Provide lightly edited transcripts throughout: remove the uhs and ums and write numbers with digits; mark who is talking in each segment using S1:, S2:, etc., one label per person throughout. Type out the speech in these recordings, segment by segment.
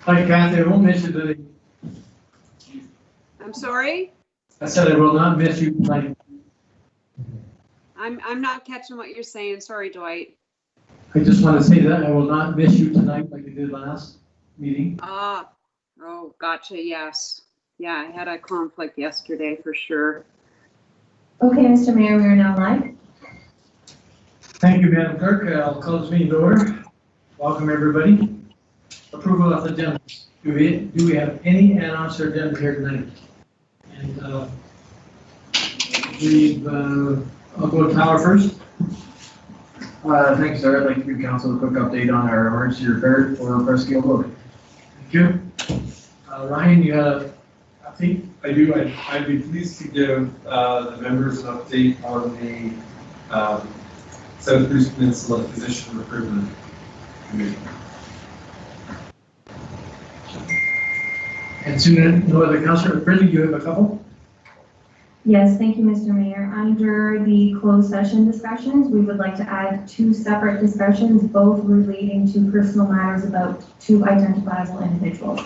S1: Hi, Kathy, I won't miss you today.
S2: I'm sorry?
S1: I said I will not miss you tonight.
S2: I'm not catching what you're saying. Sorry, Dwight.
S1: I just want to say that I will not miss you tonight like I did last meeting.
S2: Oh, gotcha. Yes. Yeah, I had a conflict yesterday for sure.
S3: Okay, Mr. Mayor, we are now live.
S1: Thank you, Madam Clerk. I'll call this meeting to order. Welcome, everybody. Approval of the agenda. Do we have any add-ons to our agenda here tonight? And I'll go to Tyler first.
S4: Thanks, sir. I'd like to give council a quick update on our emergency repair for Presque Isle Road.
S1: Thank you. Ryan, you had a update?
S5: I do. I'd be pleased to give the members an update on the South Bruce Peninsula Physician Recruitment Committee.
S1: And soon, no other councillor. Brittany, you have a couple?
S3: Yes, thank you, Mr. Mayor. Under the closed session discussions, we would like to add 2 separate discussions, both relating to personal matters about 2 identifiable individuals.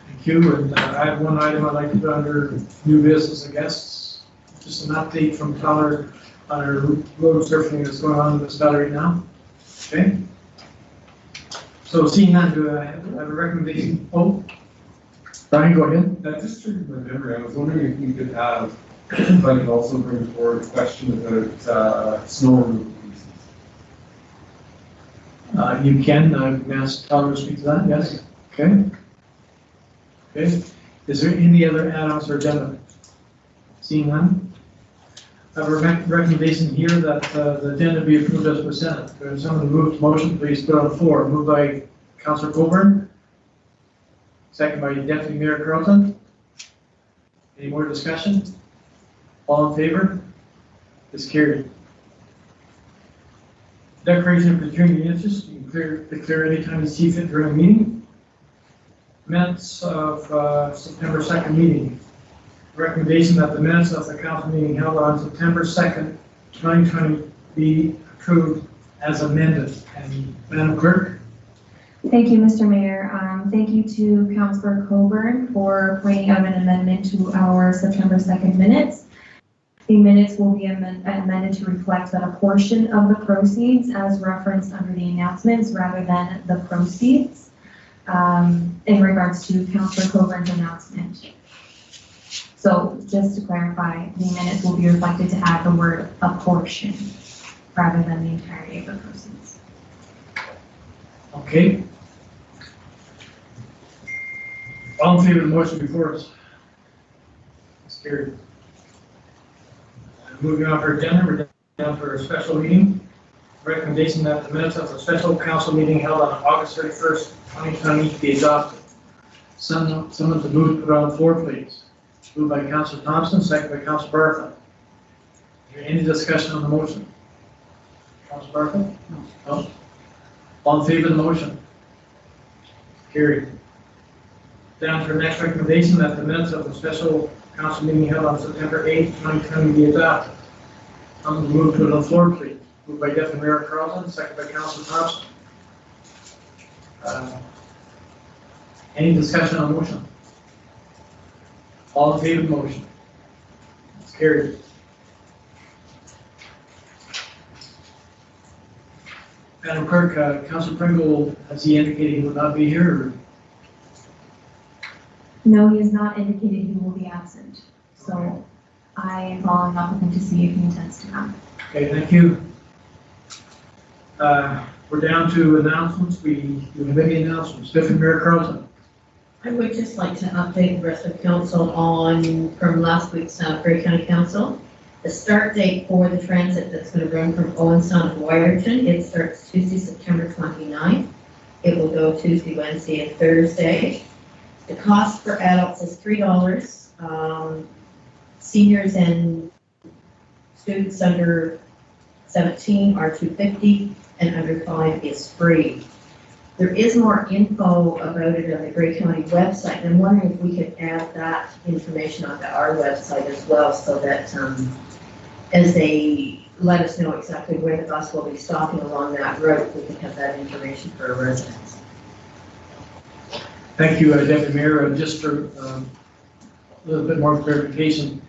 S1: Thank you. And I have one item I'd like to put under new business, I guess. Just an update from Tyler on our road surfing that's going on in this valley right now. Okay. So seeing that, do I have a recommendation? Oh, Brian, go ahead.
S5: That just triggered my memory. I was wondering if we could have, if I could also bring forward a question about snow removal pieces.
S1: You can ask Tyler to speak to that, yes? Okay. Okay. Is there any other add-ons or agenda? Seeing none? I have a recommendation here that the agenda be approved as presented. If someone move the motion, please put it on the floor. Moved by Councillor Coburn. Second by Deputy Mayor Carlton. Any more discussion? All in favor? It's carried. Declaration of pecuniary interest, you can declare anytime you see fit during a meeting. Minutes of September 2nd meeting. Recommendation that the minutes of the council meeting held on September 2nd, 2020 be approved as amended. And Madam Clerk?
S3: Thank you, Mr. Mayor. Thank you to Councillor Coburn for pointing out an amendment to our September 2nd minutes. The minutes will be amended to reflect that a portion of the proceeds as referenced under the announcements rather than the proceeds in regards to Councillor Coburn's announcement. So just to clarify, the minutes will be reflected to add the word a portion rather than the entirety of the proceeds.
S1: Okay. All in favor of the motion before us? It's carried. Moving on for agenda, we're down for a special meeting. Recommendation that the minutes of the special council meeting held on August 31st, 2020 be adopted. Someone to move to put on the floor, please. Moved by Councillor Thompson, second by Councillor Bartlett. Is there any discussion on the motion? Councillor Bartlett? No. All in favor of the motion? Carried. Down to our next recommendation that the minutes of the special council meeting held on September 8th, 2020 be adopted. I'm going to move to the floor, please. Moved by Deputy Mayor Carlton, second by Councillor Thompson. Any discussion on the motion? All in favor of the motion? It's carried. Madam Clerk, Councillor Pringle, has he indicated he will not be here? Or?
S3: No, he has not indicated he will be absent. So I am following up with him to see if he intends to come.
S1: Okay, thank you. We're down to announcements. Do we have any announcements? Deputy Mayor Carlton.
S6: I would just like to update the rest of council on, from last week's Grey County Council, the start date for the transit that's going to run from Owensound to Wyerton. It starts Tuesday, September 29th. It will go Tuesday, Wednesday, and Thursday. The cost for adults is $3. Seniors and students under 17 are $2.50, and under 5 is free. There is more info about it on the Grey County website, and I'm wondering if we could add that information onto our website as well, so that as they let us know exactly where the bus will be stopping along that route, we can have that information for our residents.
S1: Thank you, Deputy Mayor. Just for a little bit more clarification,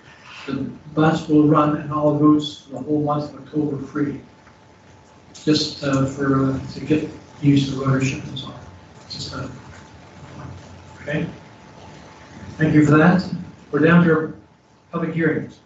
S1: the bus will run in all routes the whole month of October free. Just to get used to ridership and so on. Just okay. Thank you for that. We're down to our public hearings.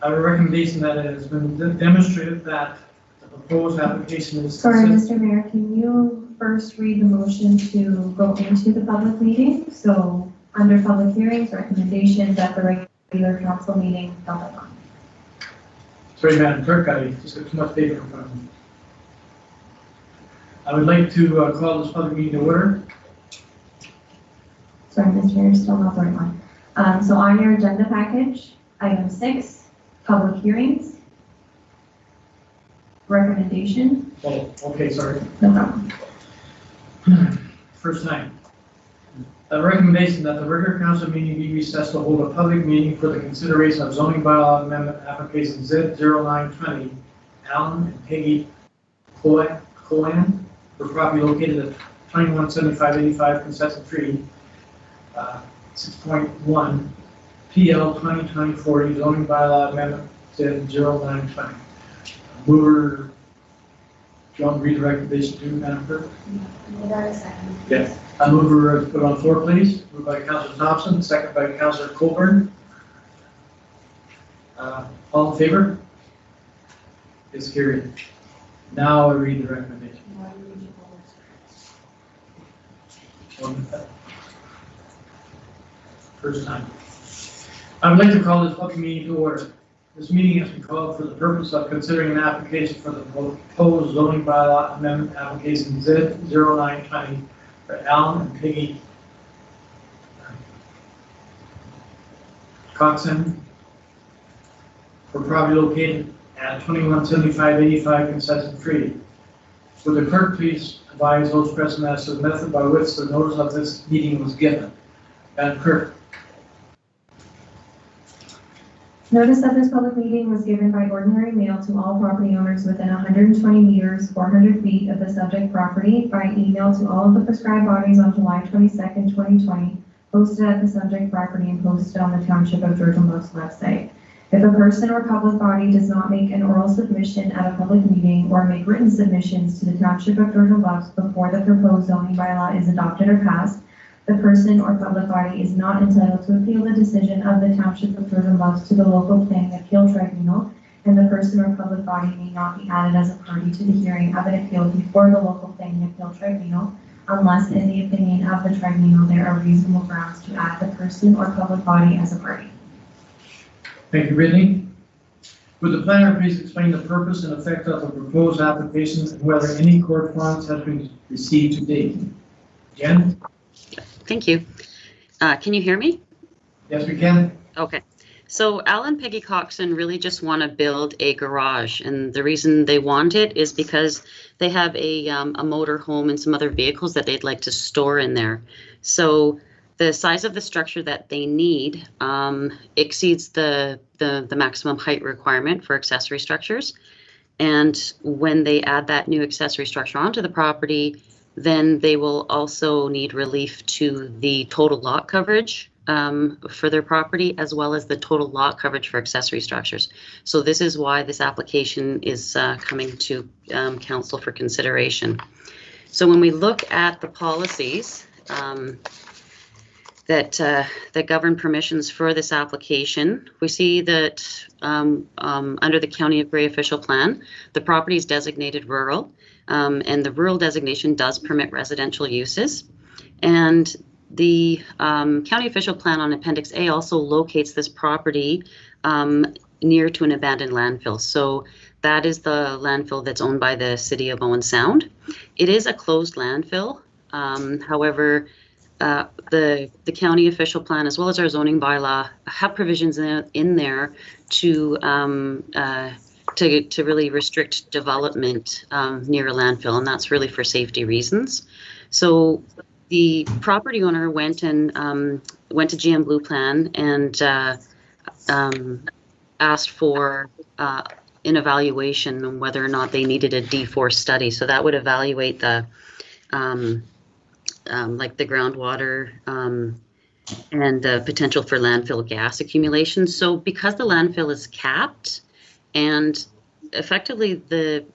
S1: I have a recommendation that it has been demonstrated that the proposed application is.
S3: Sorry, Mr. Mayor, can you first read the motion to go into the public meeting? So under public hearings, recommendation that the regular council meeting held on.
S1: Sorry, Madam Clerk, I just got too much paper in front of me. I would like to call this public meeting to order.
S3: Sorry, Mr. Mayor, still not the right one. So on your agenda package, item 6, public hearings. Recommendation,
S1: Oh, okay, sorry.
S3: no problem.
S1: First time. A recommendation that the regular council meeting be recessed to hold a public meeting for the consideration of zoning bylaw amendment application Z0920, Alan and Peggy Colan for property located at 217585 Concession Tree, 6.1, PL 2020-40 zoning bylaw amendment Z0920. Mover, do you want to read the recommendation to Madam Clerk? Yes. I move to put on the floor, please. Moved by Councilor Thompson, second by Councilor Colburn. All in favor? It's carried. Now I read the recommendation. First time. I would like to call this public meeting to order. This meeting has been called for the purpose of considering an application for the proposed zoning bylaw amendment application Z0920 for Alan and Peggy Coxon for property located at 217585 Concession Tree. Would the clerk please advise those present as to the method by which the notice of this meeting was given? Madam Clerk.
S3: Notice of this public meeting was given by ordinary mail to all property owners within 120 meters, 400 feet of the subject property by email to all of the prescribed bodies on July 22nd, 2020, posted at the subject property and posted on the Township of Georgian Bluffs website. If a person or public body does not make an oral submission at a public meeting or make written submissions to the Township of Georgian Bluffs before the proposed zoning bylaw is adopted or passed, the person or public body is not entitled to appeal the decision of the Township of Georgian Bluffs to the local planning appeal tribunal, and the person or public body may not be added as a party to the hearing of an appeal before the local planning appeal tribunal, unless in the opinion of the tribunal there are reasonable grounds to add the person or public body as a party.
S1: Thank you, Brittany. Would the planner please explain the purpose and effect of the proposed applications and whether any correspondence has been received to date? Jen?
S7: Thank you. Can you hear me?
S1: Yes, we can.
S7: Okay. So Al and Peggy Coxon really just want to build a garage, and the reason they want it is because they have a motor home and some other vehicles that they'd like to store in there. So the size of the structure that they need exceeds the maximum height requirement for accessory structures. And when they add that new accessory structure onto the property, then they will also need relief to the total lot coverage for their property, as well as the total lot coverage for accessory structures. So this is why this application is coming to council for consideration. So when we look at the policies that govern permissions for this application, we see that under the County of Grey official plan, the property is designated rural. And the rural designation does permit residential uses. And the county official plan on Appendix A also locates this property near to an abandoned landfill. So that is the landfill that's owned by the city of Owen Sound. It is a closed landfill. However, the county official plan, as well as our zoning bylaw, have provisions in there to really restrict development near a landfill, and that's really for safety reasons. So the property owner went to GM Blue Plan and asked for an evaluation on whether or not they needed a D4 study. So that would evaluate the like the groundwater and the potential for landfill gas accumulation. So because the landfill is capped, and effectively the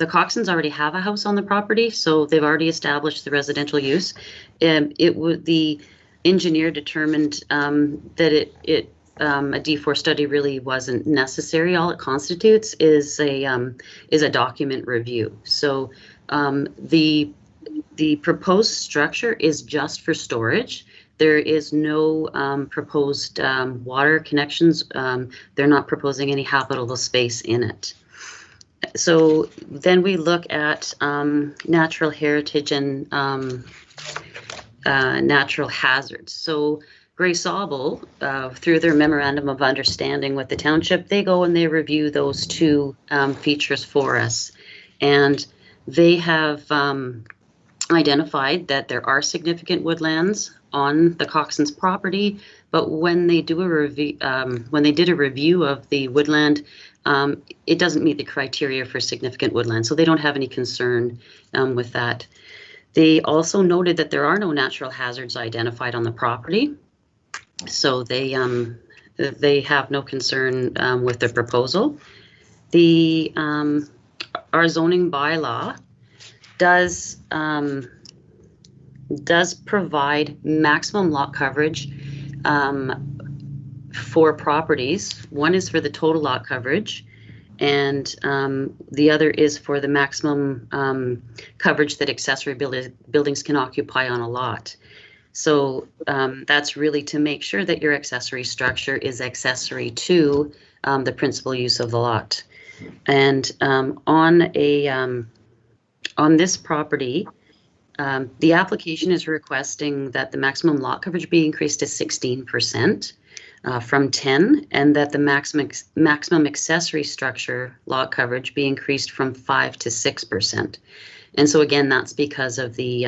S7: Coxons already have a house on the property, so they've already established the residential use. The engineer determined that a D4 study really wasn't necessary. All it constitutes is a document review. So the proposed structure is just for storage. There is no proposed water connections. They're not proposing any habitable space in it. So then we look at natural heritage and natural hazards. So Grey Sauble, through their memorandum of understanding with the township, they go and they review those two features for us. And they have identified that there are significant woodlands on the Coxons property, but when they do a review, when they did a review of the woodland, it doesn't meet the criteria for significant woodland, so they don't have any concern with that. They also noted that there are no natural hazards identified on the property, so they have no concern with the proposal. Our zoning bylaw does provide maximum lot coverage for properties. One is for the total lot coverage, and the other is for the maximum coverage that accessory buildings can occupy on a lot. So that's really to make sure that your accessory structure is accessory to the principal use of the lot. And on this property, the application is requesting that the maximum lot coverage be increased to 16% from 10%, and that the maximum accessory structure lot coverage be increased from 5% to 6%. And so again, that's because of the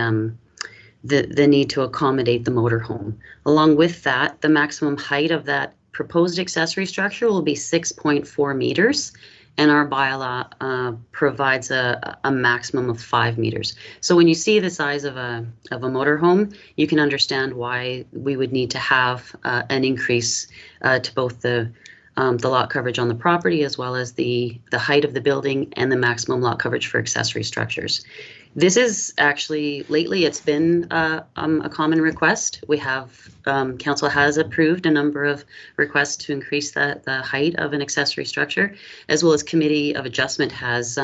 S7: need to accommodate the motorhome. Along with that, the maximum height of that proposed accessory structure will be 6.4 meters. And our bylaw provides a maximum of 5 meters. So when you see the size of a motorhome, you can understand why we would need to have an increase to both the lot coverage on the property, as well as the height of the building and the maximum lot coverage for accessory structures. This is actually, lately it's been a common request. We have, council has approved a number of requests to increase the height of an accessory structure, as well as Committee of Adjustment has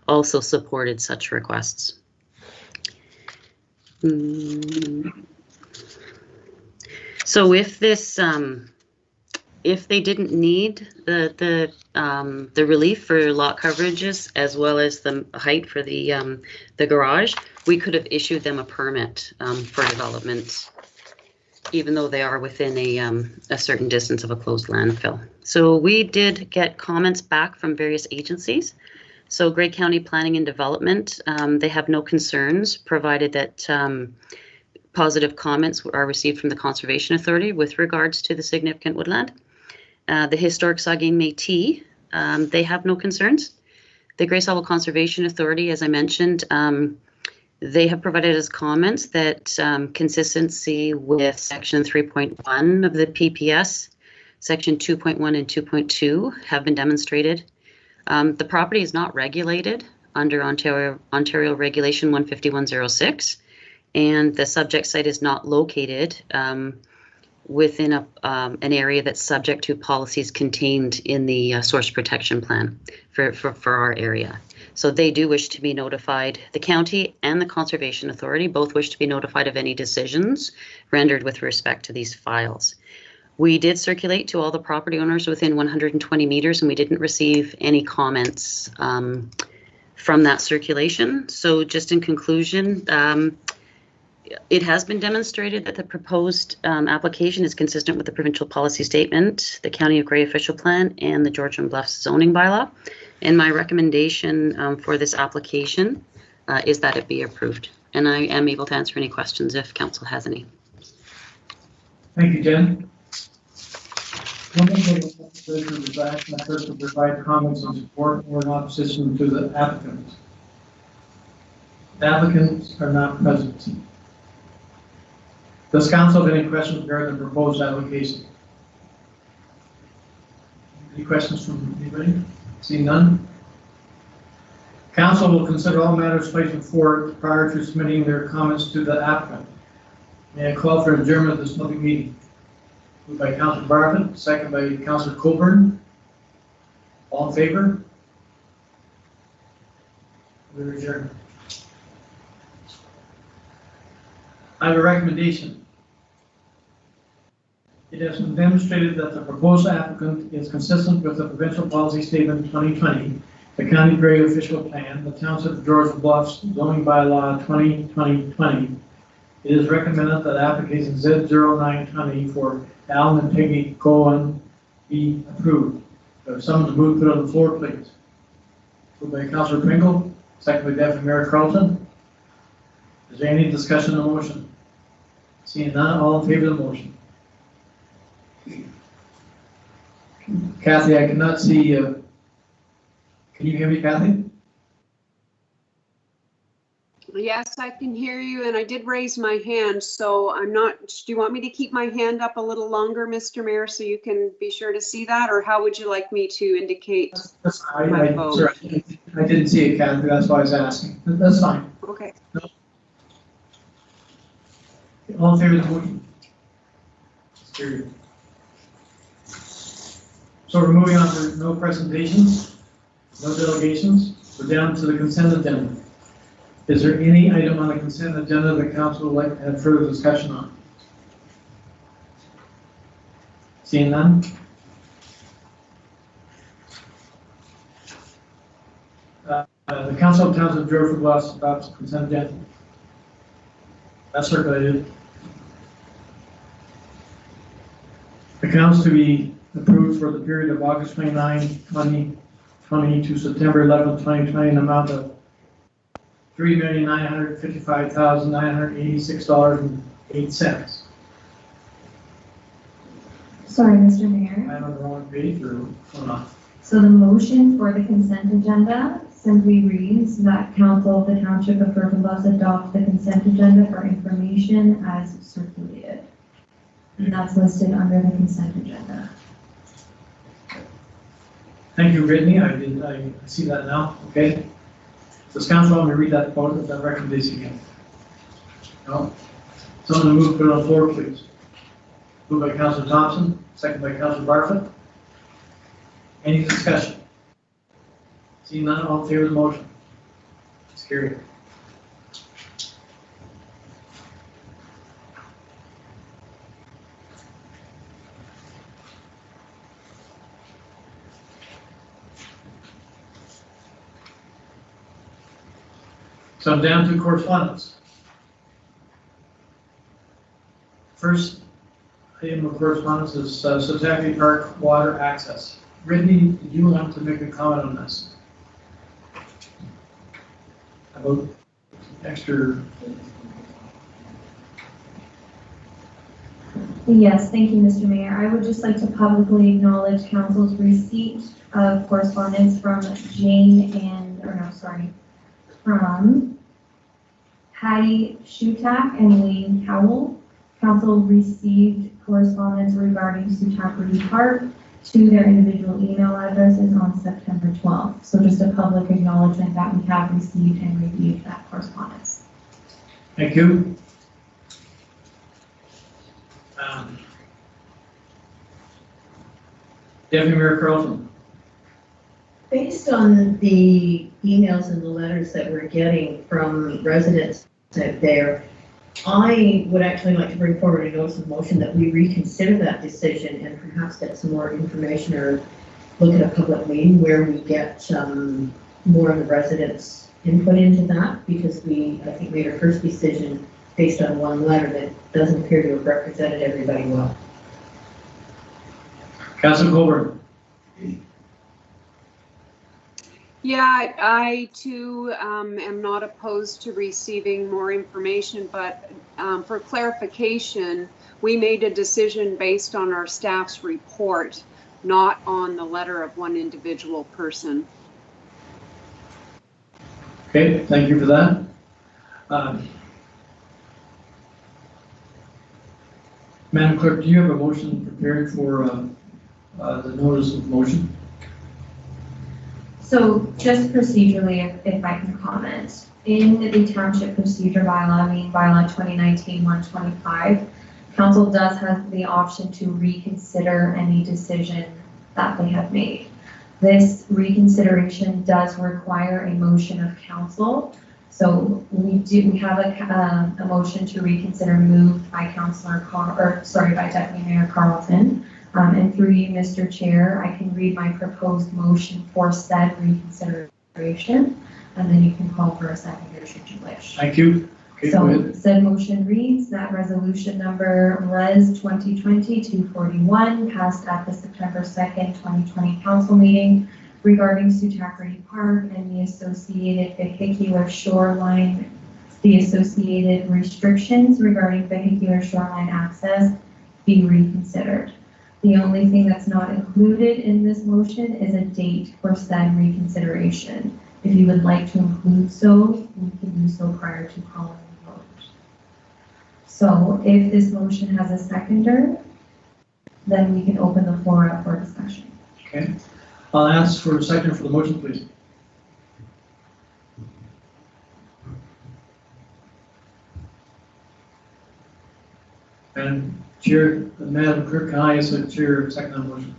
S7: also supported such requests. So if this, if they didn't need the relief for lot coverages as well as the height for the garage, we could have issued them a permit for development, even though they are within a certain distance of a closed landfill. So we did get comments back from various agencies. So Grey County Planning and Development, they have no concerns, provided that positive comments are received from the Conservation Authority with regards to the significant woodland. The Historic Saugeen Métis, they have no concerns. The Grey Sauble Conservation Authority, as I mentioned, they have provided us comments that consistency with Section 3.1 of the PPS, Section 2.1 and 2.2 have been demonstrated. The property is not regulated under Ontario Regulation 15106, and the subject site is not located within an area that's subject to policies contained in the source protection plan for our area. So they do wish to be notified. The county and the Conservation Authority both wish to be notified of any decisions rendered with respect to these files. We did circulate to all the property owners within 120 meters, and we didn't receive any comments from that circulation. So just in conclusion, it has been demonstrated that the proposed application is consistent with the provincial policy statement, the County of Grey official plan, and the Georgian Bluffs zoning bylaw. And my recommendation for this application is that it be approved. And I am able to answer any questions if council has any.
S1: Thank you, Jen. One thing to provide comments in support or in opposition to the applicant. The applicants are not present. Does council have any questions regarding the proposed application? Any questions from anybody? Seeing none? Council will consider all matters placed before it prior to submitting their comments to the applicant. May I call for adjournment of this public meeting? Moved by Councilor Bartlett, second by Councilor Coburn. All in favor? We're adjourned. I have a recommendation. It has been demonstrated that the proposed applicant is consistent with the provincial policy statement 2020, the county grade official plan, the township of George Bluffs zoning bylaw 2020. It is recommended that application Z0920 for Alan and Peggy Cohen be approved. If someone to move, put it on the floor, please. Moved by Councilor Pringle, second by Deputy Mayor Carlton. Is there any discussion on the motion? Seeing none, all in favor of the motion? Kathy, I cannot see. Can you hear me, Kathy?
S2: Yes, I can hear you, and I did raise my hand, so I'm not, do you want me to keep my hand up a little longer, Mr. Mayor, so you can be sure to see that, or how would you like me to indicate?
S1: Sorry, I didn't see it, Kathy, that's why I was asking. That's fine.
S2: Okay.
S1: All in favor of the motion? Carried. So we're moving on to no presentations, no delegations. We're down to the consent agenda. Is there any item on the consent agenda the council would like to have further discussion on? Seeing none? The Council of Towns of George Bluffs adopts the consent agenda. That's circulated. Accounts to be approved for the period of August 29, 2020 to September 11, 2020 in the amount of $3,955,986.08.
S3: Sorry, Mr. Mayor.
S1: I'm on the wrong page or not?
S3: So the motion for the consent agenda simply reads that council of the Township of George Bluffs adopt the consent agenda for information as circulated. And that's listed under the consent agenda.
S1: Thank you, Brittany. I see that now. Okay. Does council want me to read that recommendation again? No? Someone move, put it on the floor, please. Moved by Councilor Thompson, second by Councilor Bartlett. Any discussion? Seeing none, all in favor of the motion? It's carried. So I'm down to correspondence. First item of correspondence is Setauket Park water access. Brittany, did you want to make a comment on this? About extra?
S3: Yes, thank you, Mr. Mayor. I would just like to publicly acknowledge council's receipt of correspondence from from Patty Shutak and Wayne Cowell. Council received correspondence regarding Setauket Park to their individual email addresses on September 12th. So just a public acknowledgement that we have received and reviewed that correspondence.
S1: Thank you. Deputy Mayor Carlton.
S6: Based on the emails and the letters that we're getting from residents out there, I would actually like to bring forward a notice of motion that we reconsider that decision and perhaps get some more information or look at a public meeting where we get more of the residents' input into that, because I think made our first decision based on one letter that doesn't appear to have represented everybody well.
S1: Councilor Coburn.
S2: Yeah, I too am not opposed to receiving more information, but for clarification, we made a decision based on our staff's report, not on the letter of one individual person.
S1: Okay, thank you for that. Madam Clerk, do you have a motion prepared for the notice of motion?
S3: So just procedurally, if I can comment, in the township procedure bylaw, meaning bylaw 2019-125, council does have the option to reconsider any decision that they have made. This reconsideration does require a motion of council. So we have a motion to reconsider moved by by Deputy Mayor Carlton. And through you, Mr. Chair, I can read my proposed motion for said reconsideration, and then you can call for a seconder should you wish.
S1: Thank you. Okay, go
S3: So
S1: ahead.
S3: said motion reads that resolution number Res 2020-241 passed at the September 2nd, 2020 council meeting regarding Sutakrity Park and the associated vehicular shoreline, the associated restrictions regarding vehicular shoreline access be reconsidered. The only thing that's not included in this motion is a date for said reconsideration. If you would like to include so, we can do so prior to calling the vote. So if this motion has a seconder, then we can open the floor up for discussion.
S1: Okay. I'll ask for a seconder for the motion, please. And Chair, Madam Clerk, can I ask the chair second on the motion?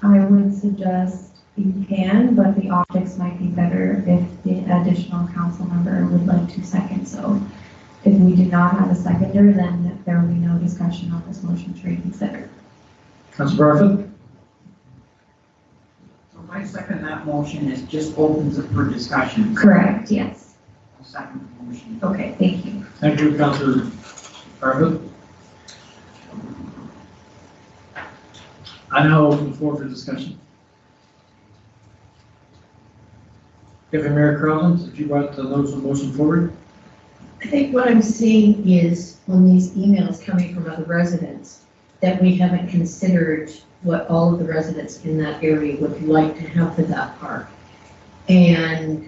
S3: I would suggest you can, but the optics might be better if the additional council member would like to second. So if we do not have a seconder, then there will be no discussion on this motion to reconsider.
S1: Councilor Barfoot?
S8: So if I second that motion, it just opens it for discussion.
S3: Correct, yes.
S8: I'll second the motion.
S3: Okay, thank you.
S1: Thank you, Councilor Barfoot. I now open the floor for discussion. Deputy Mayor Carlton, if you brought the notice of motion forward.
S6: I think what I'm seeing is on these emails coming from other residents, that we haven't considered what all of the residents in that area would like to have for that park. And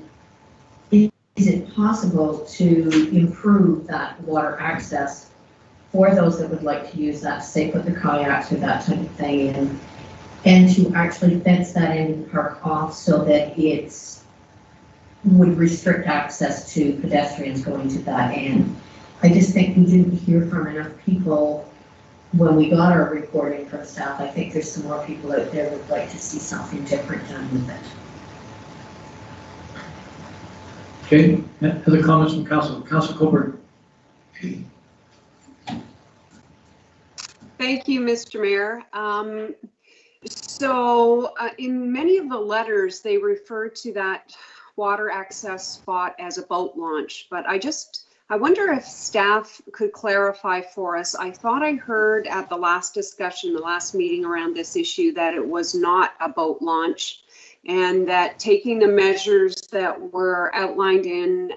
S6: is it possible to improve that water access for those that would like to use that, say put the kayaks or that type of thing in, and to actually fence that end of the park off so that it's would restrict access to pedestrians going to that end. I just think we didn't hear from enough people when we got our reporting from staff. I think there's some more people out there that would like to see something different done with it.
S1: Okay, other comments from council? Councilor Colbert.
S2: Thank you, Mr. Mayor. In many of the letters, they refer to that water access spot as a boat launch, but I wonder if staff could clarify for us. I thought I heard at the last discussion, the last meeting around this issue, that it was not a boat launch, and that taking the measures that were outlined in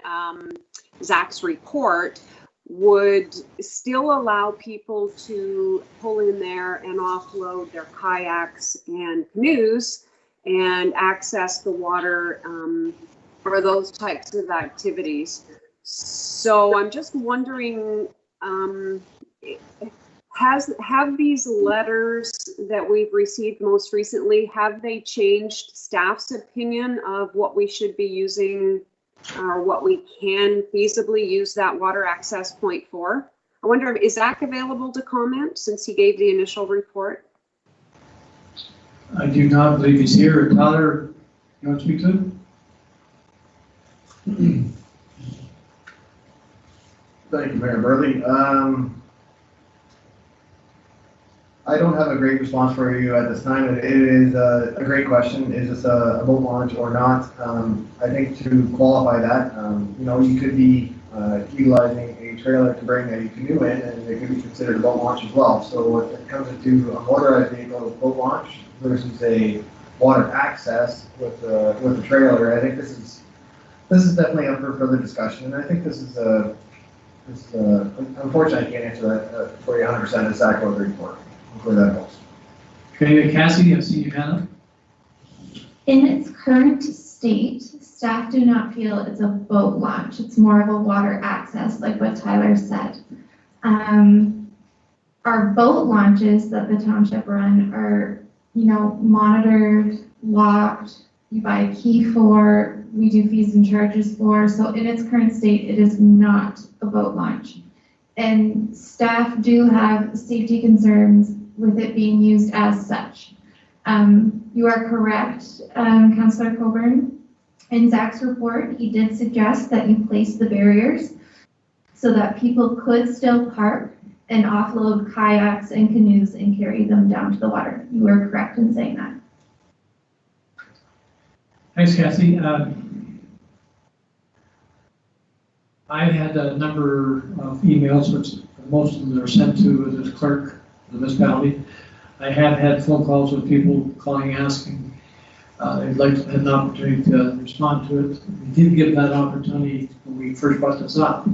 S2: Zach's report would still allow people to pull in there and offload their kayaks and canoes and access the water for those types of activities. So I'm just wondering, have these letters that we've received most recently, have they changed staff's opinion of what we should be using or what we can feasibly use that water access point for? I wonder, is Zach available to comment since he gave the initial report?
S1: I do not believe he's here. Tyler, you want to speak to him?
S4: Thank you, Mayor Burley. I don't have a great response for you at this time. It is a great question. Is this a boat launch or not? I think to qualify that, you could be utilizing a trailer to bring a canoe in, and it could be considered a boat launch as well. So if it comes into a motorized vehicle boat launch versus a water access with a trailer, I think this is definitely up for further discussion. And I think this is unfortunately I can't answer that for you 100% as Zach wrote the report. Where that goes.
S1: Okay, Cassie, I see you, Hannah.
S3: In its current state,
S9: state, staff do not feel it's a boat launch. It's more of a water access, like what Tyler said. Our boat launches that the township run are, monitored, locked, you buy a key for, we do fees and charges for. So in its current state, it is not a boat launch. And staff do have safety concerns with it being used as such. You are correct, Councillor Coburn. In Zach's report, he did suggest that you place the barriers so that people could still park and offload kayaks and canoes and carry them down to the water. You are correct in saying that.
S1: Thanks, Kathy. I had a number of emails, which most of them are sent to the clerk of the municipality. I have had phone calls with people calling, asking they'd like to have an opportunity to respond to it. We did give that opportunity when we first brought this up.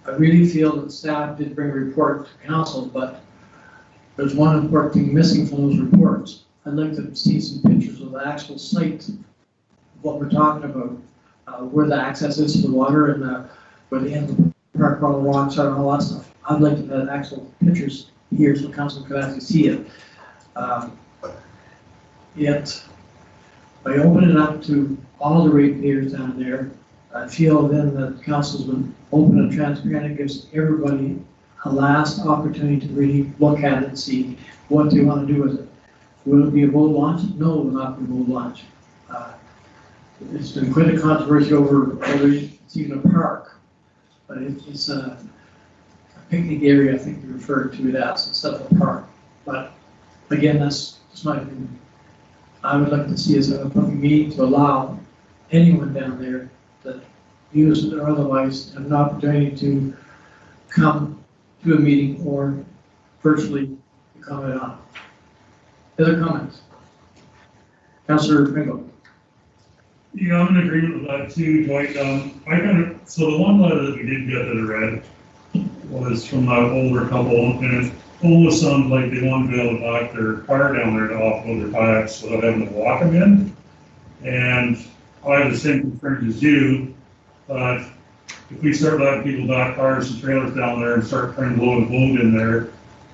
S1: I really feel that staff did bring a report to council, but there's one important thing missing from those reports. I'd like to see some pictures of the actual site, of what we're talking about, where the access is to the water and where the end of the park, all the rocks are and all that stuff. I'd like to have actual pictures here so council could actually see it. Yet, by opening it up to all the ratepayers down there, I feel then that council's been open and transparent. It gives everybody a last opportunity to really look at it and see what they want to do with it. Will it be a boat launch? No, it will not be a boat launch. It's been quite a controversy over whether it's even a park, but it's a picnic area, I think you referred to it as, instead of a park. But again, that's my opinion. I would like to see us have a public meeting to allow anyone down there that use it or otherwise have an opportunity to come to a meeting or virtually comment on it. Other comments? Councillor Pringle.
S10: Yeah, I'm in agreement with that too, Dwight. So the one letter that we did get that I read was from that older couple, and it almost sounded like they wanted to be able to dock their car down there to offload their kayaks without having to walk them in. And I have the same concerns as you, but if we start letting people dock cars and trailers down there and start trying to load a boat in there,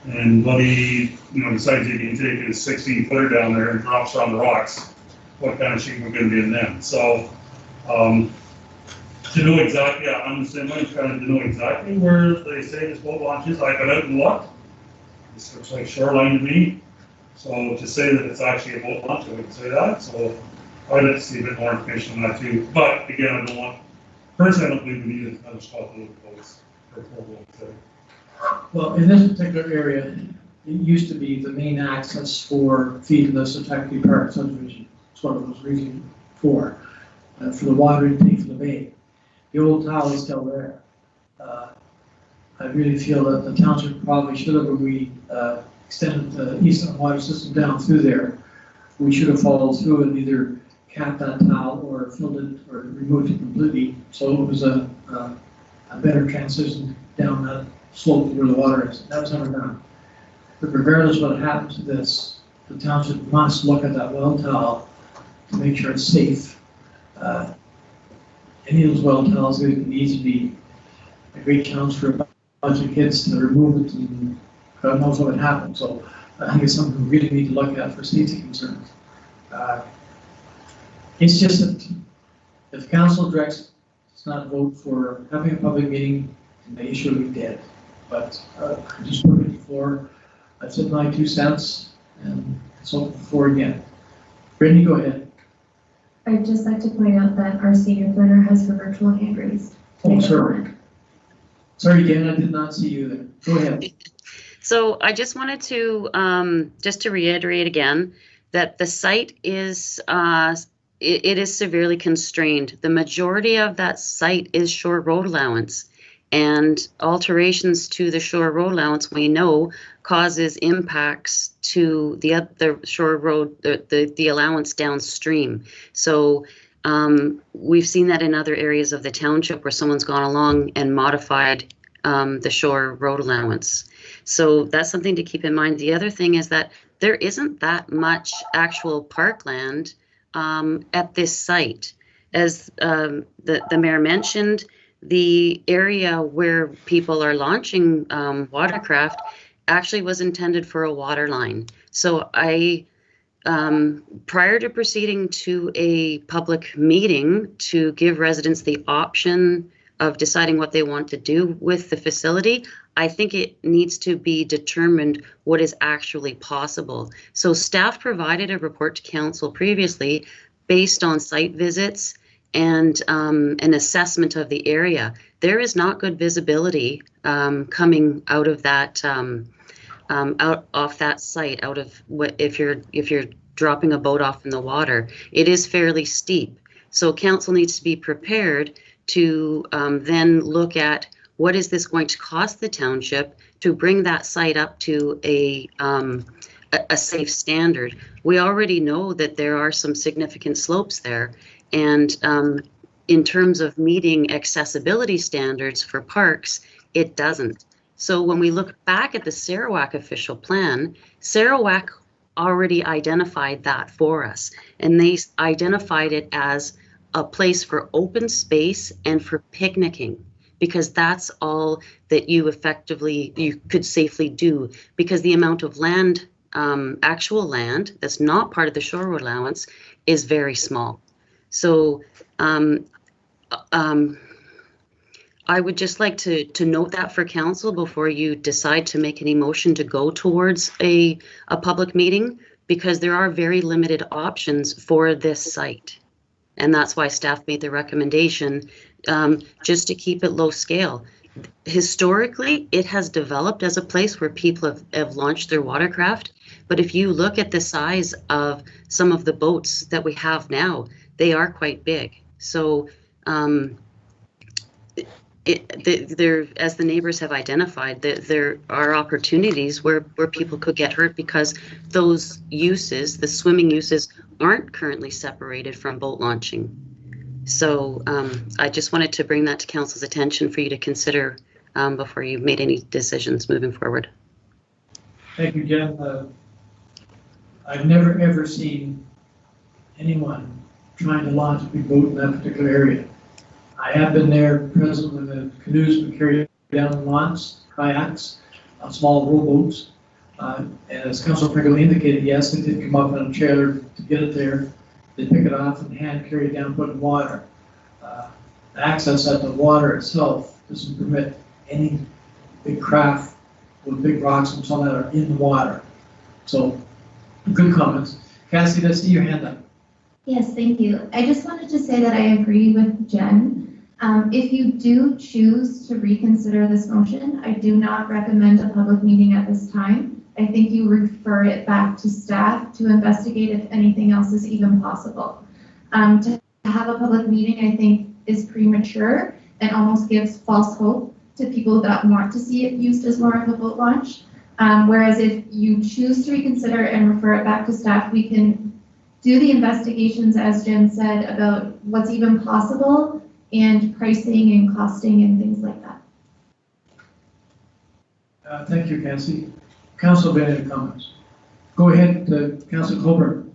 S10: and buddy, decides he can take his 16-footer down there and drops on the rocks, what kind of shape we're going to be in then. So, to know exactly, I'm the same way, trying to know exactly where they say this boat launch is. I got out and looked. This looks like shoreline to me. So to say that it's actually a boat launch, I wouldn't say that. So I'd like to see a bit more information on that too. But again, personally, I don't believe we need another spot to load boats or 4 boats there.
S1: Well, in this particular area, it used to be the main access for feeding the Setaki Park subdivision. That's what it was originally for the water intake for the bay. The old tile is still there. I really feel that the township probably should have, when we extended the eastern water system down through there, we should have followed through and either capped that tile or filled it or removed it completely, so it was a better transition down that slope where the water is. That was never done. But regardless of what happens to this, the township must look at that well tile to make sure it's safe. Any of those well tiles needs to be a great challenge for a bunch of kids to remove it, and God knows what would happen. So I think it's something we really need to look at for safety concerns. It's just that if the council directs it's not a vote for having a public meeting, and the issue will be dead. But I just put it before. I've said my 2 cents, and so before again. Brittany, go ahead.
S3: I'd just like to point out that our senior planner has her virtual hand raised.
S1: Oh, sorry. Sorry again, I did not see you there. Go ahead.
S7: So I just wanted to, just to reiterate again, that the site is, it is severely constrained. The majority of that site is shore road allowance, and alterations to the shore road allowance, we know, causes impacts to the shore road, the allowance downstream. So we've seen that in other areas of the township where someone's gone along and modified the shore road allowance. So that's something to keep in mind. The other thing is that there isn't that much actual parkland at this site. As the mayor mentioned, the area where people are launching watercraft actually was intended for a water line. So prior to proceeding to a public meeting to give residents the option of deciding what they want to do with the facility, I think it needs to be determined what is actually possible. So staff provided a report to council previously based on site visits and an assessment of the area. There is not good visibility coming out of that out off that site. Out of what if you're dropping a boat off in the water, it is fairly steep. So council needs to be prepared to then look at what is this going to cost the township to bring that site up to a safe standard. We already know that there are some significant slopes there, and in terms of meeting accessibility standards for parks, it doesn't. So when we look back at the Sarawak official plan, Sarawak already identified that for us, and they identified it as a place for open space and for picnicking, because that's all that you could safely do, because the amount of land, actual land that's not part of the shore road allowance, is very small. So I would just like to note that for council before you decide to make any motion to go towards a public meeting, because there are very limited options for this site. And that's why staff made the recommendation just to keep it low scale. Historically, it has developed as a place where people have launched their watercraft. But if you look at the size of some of the boats that we have now, they are quite big. So as the neighbors have identified, there are opportunities where people could get hurt because those uses, the swimming uses, aren't currently separated from boat launching. So I just wanted to bring that to council's attention for you to consider before you made any decisions moving forward.
S1: Thank you, Jen. I've never ever seen anyone trying to launch a big boat in that particular area. I have been there present when the canoes would carry down launch, kayaks, small rowboats. And as Councilor Pringle indicated, yes, they did come up on a trailer to get it there. They pick it off and hand carry it down, put it in water. The access at the water itself doesn't permit any big craft with big rocks and some that are in the water. So, good comments. Cassie, I see your hand up.
S9: Yes, thank you. I just wanted to say that I agree with Jen. If you do choose to reconsider this motion, I do not recommend a public meeting at this time. I think you refer it back to staff to investigate if anything else is even possible. To have a public meeting, I think, is premature and almost gives false hope to people that want to see it used as more of a boat launch. Whereas if you choose to reconsider and refer it back to staff, we can do the investigations, as Jen said, about what's even possible and pricing and costing and things like that.
S1: Thank you, Cassie. Council, any comments? Go ahead, Councilor Colburn.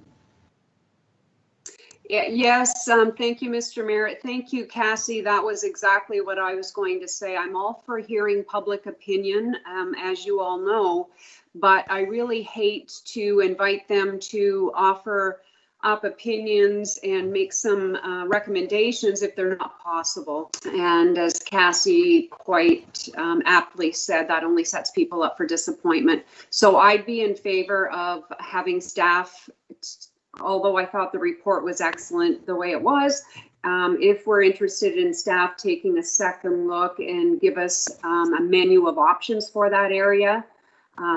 S2: Yes, thank you, Mr. Mayor. Thank you, Cassie. That was exactly what I was going to say. I'm all for hearing public opinion, as you all know, but I really hate to invite them to offer up opinions and make some recommendations if they're not possible. And as Cassie quite aptly said, that only sets people up for disappointment. So I'd be in favor of having staff, although I thought the report was excellent the way it was, if we're interested in staff taking a second look and give us a menu of options for that area,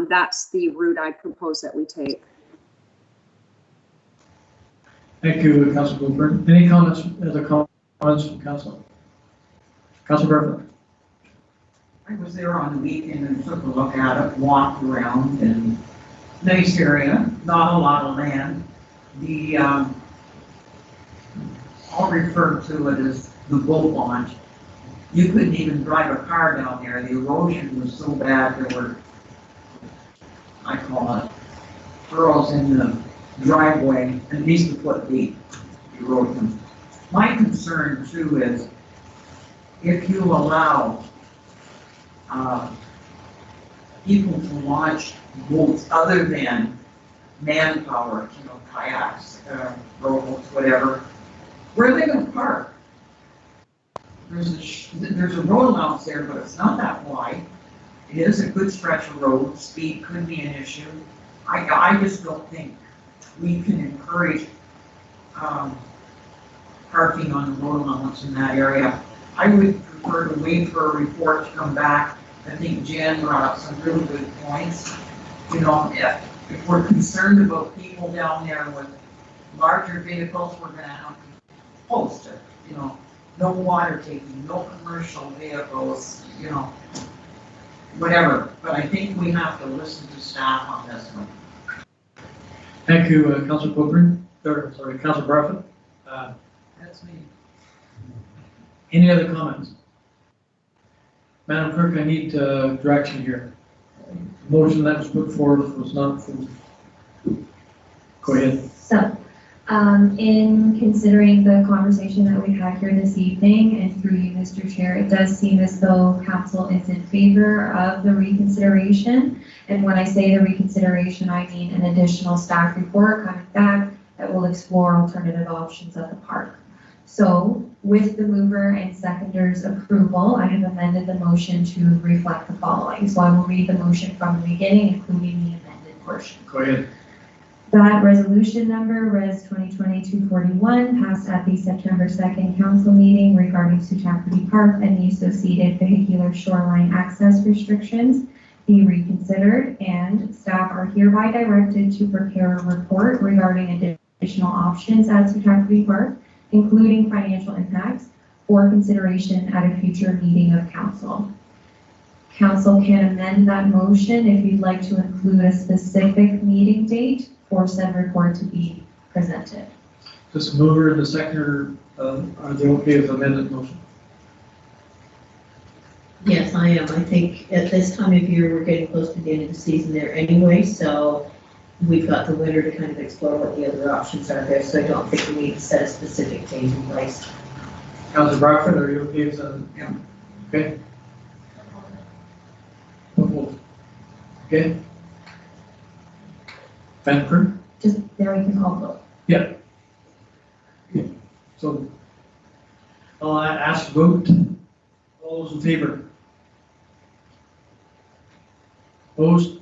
S2: that's the route I propose that we take.
S1: Thank you, Councilor Colburn. Any other comments from Council? Councilor Burford.
S8: I was there on the weekend and took a look at it, walked around, and nice area, not a lot of land. I'll refer to it as the boat launch. You couldn't even drive a car down there. The erosion was so bad, there were, I call it, furrows in the driveway at least a foot deep, erosion. My concern too is if you allow people to launch boats other than manpower, you know, kayaks, rowboats, whatever, where are they gonna park? There's a road allowance there, but it's not that wide. It is a good stretch of road, speed could be an issue. I just don't think we can encourage parking on the road allowance in that area. I would prefer to wait for a report to come back. I think Jen brought up some really good points. You know, if we're concerned about people down there with larger vehicles, we're gonna have to post it, you know, no water taking, no commercial vehicles, you know, whatever. But I think we have to listen to staff on this one.
S1: Thank you, Councilor Coburn, or, sorry, Councilor Barfoot.
S8: That's me.
S1: Any other comments? Madam Clerk, I need direction here. The motion that was put forward was not approved. Go ahead.
S3: So, in considering the conversation that we had here this evening, and through you, Mr. Chair, it does seem as though council is in favor of the reconsideration. And when I say the reconsideration, I mean an additional staff report coming back that will explore alternative options at the park. So, with the mover and seconder's approval, I have amended the motion to reflect the following. So I will read the motion from the beginning, including the amended portion.
S1: Go ahead.
S3: That resolution number, Res. 2020-241, passed at the September 2nd council meeting regarding Sutakuti Park and the associated vehicular shoreline access restrictions, be reconsidered, and staff are hereby directed to prepare a report regarding additional options at Sutakuti Park, including financial impacts, for consideration at a future meeting of council. Council can amend that motion if you'd like to include a specific meeting date for said report to be presented.
S1: Does the mover and the seconder, are they okay with the amended motion?
S6: Yes, I am. I think at this time of year, we're getting close to the end of the season there anyway, so we've got the winter to kind of explore what the other options are there, so I don't think we need to set a specific date in place.
S1: Councilor Barfoot, are you okay with that?
S8: Yeah.
S1: Okay. Okay. Madam Clerk?
S3: Just there we can all vote.
S1: Yeah. So I'll ask to vote. All those in favor? Opposed?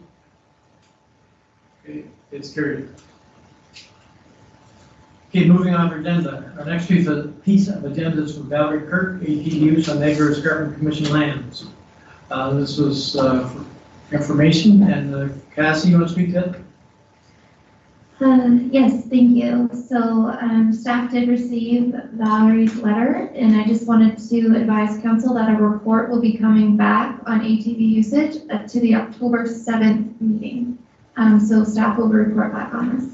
S1: Okay, it's carried. Okay, moving on to our agenda. Our next piece of agenda is from Valerie Kirk, APUs on Niagara Escarpment Commission lands. This was for information, and Cassie, you want to speak to that?
S9: Yes, thank you. So staff did receive Valerie's letter, and I just wanted to advise council that a report will be coming back on ATV usage to the October 7th meeting. So staff will report back on this.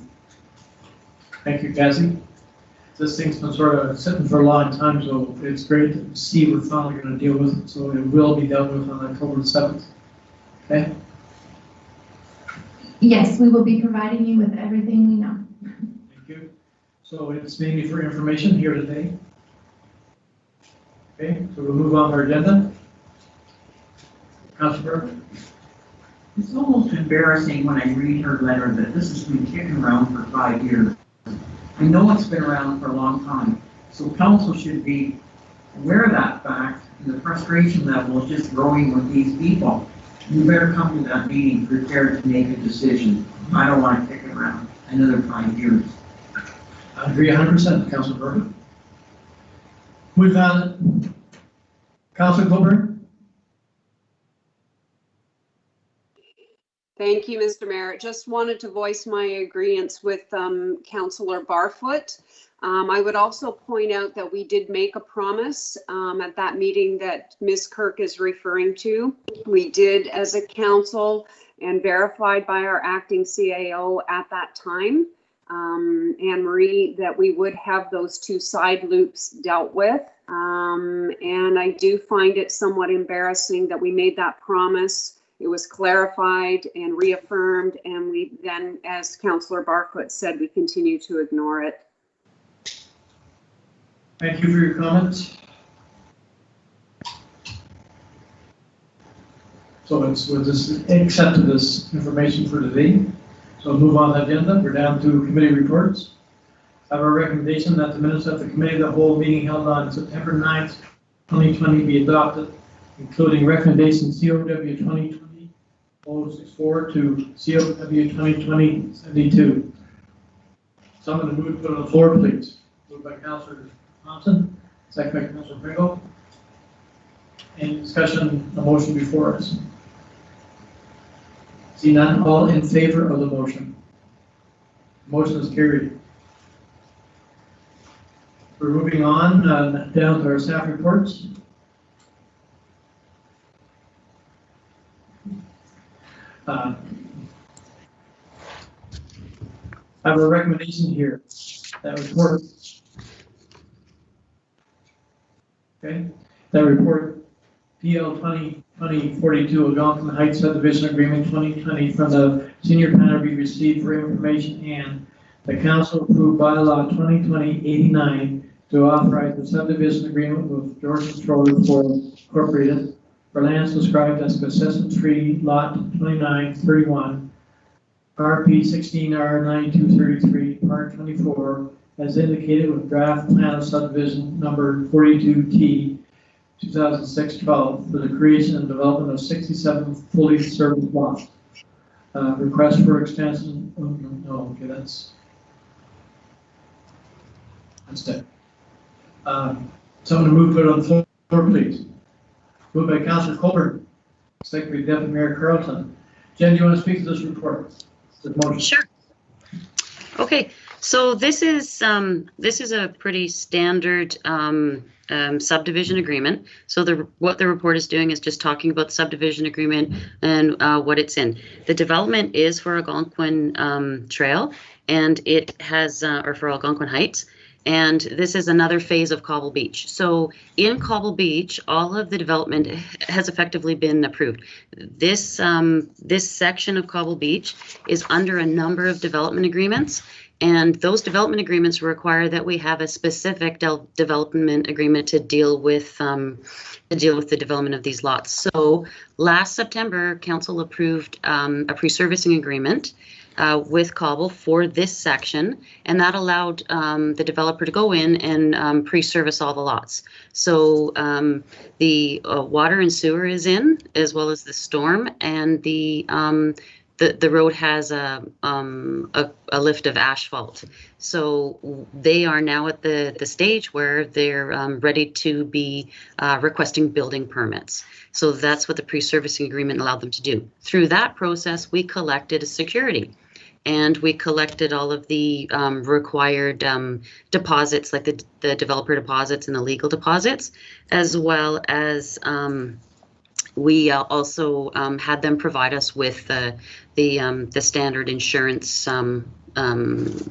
S1: Thank you, Cassie. This thing's been sort of sitting for a long time, so it's great to see we're finally going to deal with it. So it will be dealt with on October 7th. Okay?
S9: Yes, we will be providing you with everything we know.
S1: Thank you. So it's mainly for information here today. Okay, so we'll move on to our agenda. Councilor Burke?
S8: It's almost embarrassing when I read her letter that this has been kicking around for 5 years. I know it's been around for a long time, so council should be aware of that fact, and the frustration level is just growing with these people. You better come to that meeting prepared to make a decision. I don't want to kick it around another 5 years.
S1: I agree 100%, Councilor Burke. Move on. Councilor Coburn?
S2: Thank you, Mr. Mayor. Just wanted to voice my agreement with Councillor Barfoot. I would also point out that we did make a promise at that meeting that Ms. Kirk is referring to. We did as a council and verified by our acting CAO at that time, Anne Marie, that we would have those two side loops dealt with. And I do find it somewhat embarrassing that we made that promise it was clarified and reaffirmed, and we then, as Councillor Barfoot said, we continue to ignore it.
S1: Thank you for your comments. So we'll just accept this information for today. So we'll move on the agenda. We're down to committee reports. I have a recommendation that the minutes of the committee of the whole meeting held on September 9th, 2020 be adopted, including recommendation COW 2020-064 to COW 2020-72. Someone to move to the floor, please. Moved by Councillor Thompson, second by Councillor Pringle. Any discussion on the motion before us? See none, all in favor of the motion? Motion is carried. We're moving on down to our staff reports. I have a recommendation here. That report. Okay. That report PL 2020-42 Algonquin Heights Subdivision Agreement 2020 from the senior planner be received for information, and the council approved bylaw 2020-89 to authorize the subdivision agreement with George Controller for Incorporated for lands described as Consistent Tree Lot 2931, RP 16R9233, Part 24, as indicated with draft plan of subdivision number 42T 2006-12 for the creation and development of 67 fully serviced lots. Request for extension. Oh, no, okay, that's it. Someone to move it on the floor, please. Moved by Councillor Colburn, second by Deputy Mayor Carlton. Jen, do you want to speak to this report?
S7: Sure. Okay, so this is a pretty standard subdivision agreement. So what the report is doing is just talking about the subdivision agreement and what it's in. The development is for Algonquin Trail, and it has, or for Algonquin Heights, and this is another phase of Cobble Beach. So in Cobble Beach, all of the development has effectively been approved. This section of Cobble Beach is under a number of development agreements, and those development agreements require that we have a specific development agreement to deal with the development of these lots. So last September, Council approved a pre-servicing agreement with Cobble for this section, and that allowed the developer to go in and pre-service all the lots. So the water and sewer is in, as well as the storm, and the road has a lift of asphalt. So they are now at the stage where they're ready to be requesting building permits. So that's what the pre-servicing agreement allowed them to do. Through that process, we collected a security, and we collected all of the required deposits, like the developer deposits and the legal deposits, as well as we also had them provide us with the standard insurance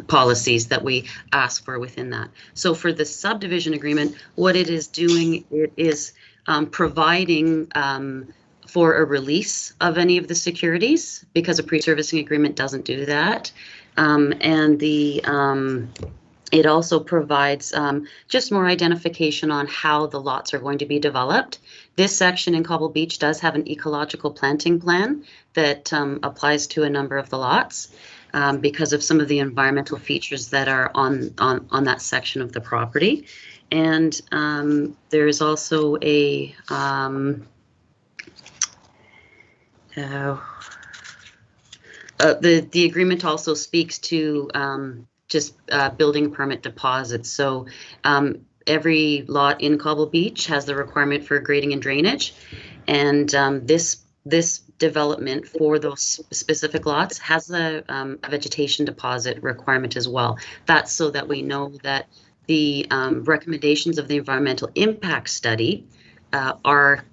S7: policies that we ask for within that. So for the subdivision agreement, what it is doing, it is providing for a release of any of the securities, because a pre-servicing agreement doesn't do that. And it also provides just more identification on how the lots are going to be developed. This section in Cobble Beach does have an ecological planting plan that applies to a number of the lots because of some of the environmental features that are on that section of the property. And there is also a the agreement also speaks to just building permit deposits. So every lot in Cobble Beach has the requirement for grading and drainage, and this development for those specific lots has a vegetation deposit requirement as well. That's so that we know that the recommendations of the environmental impact study are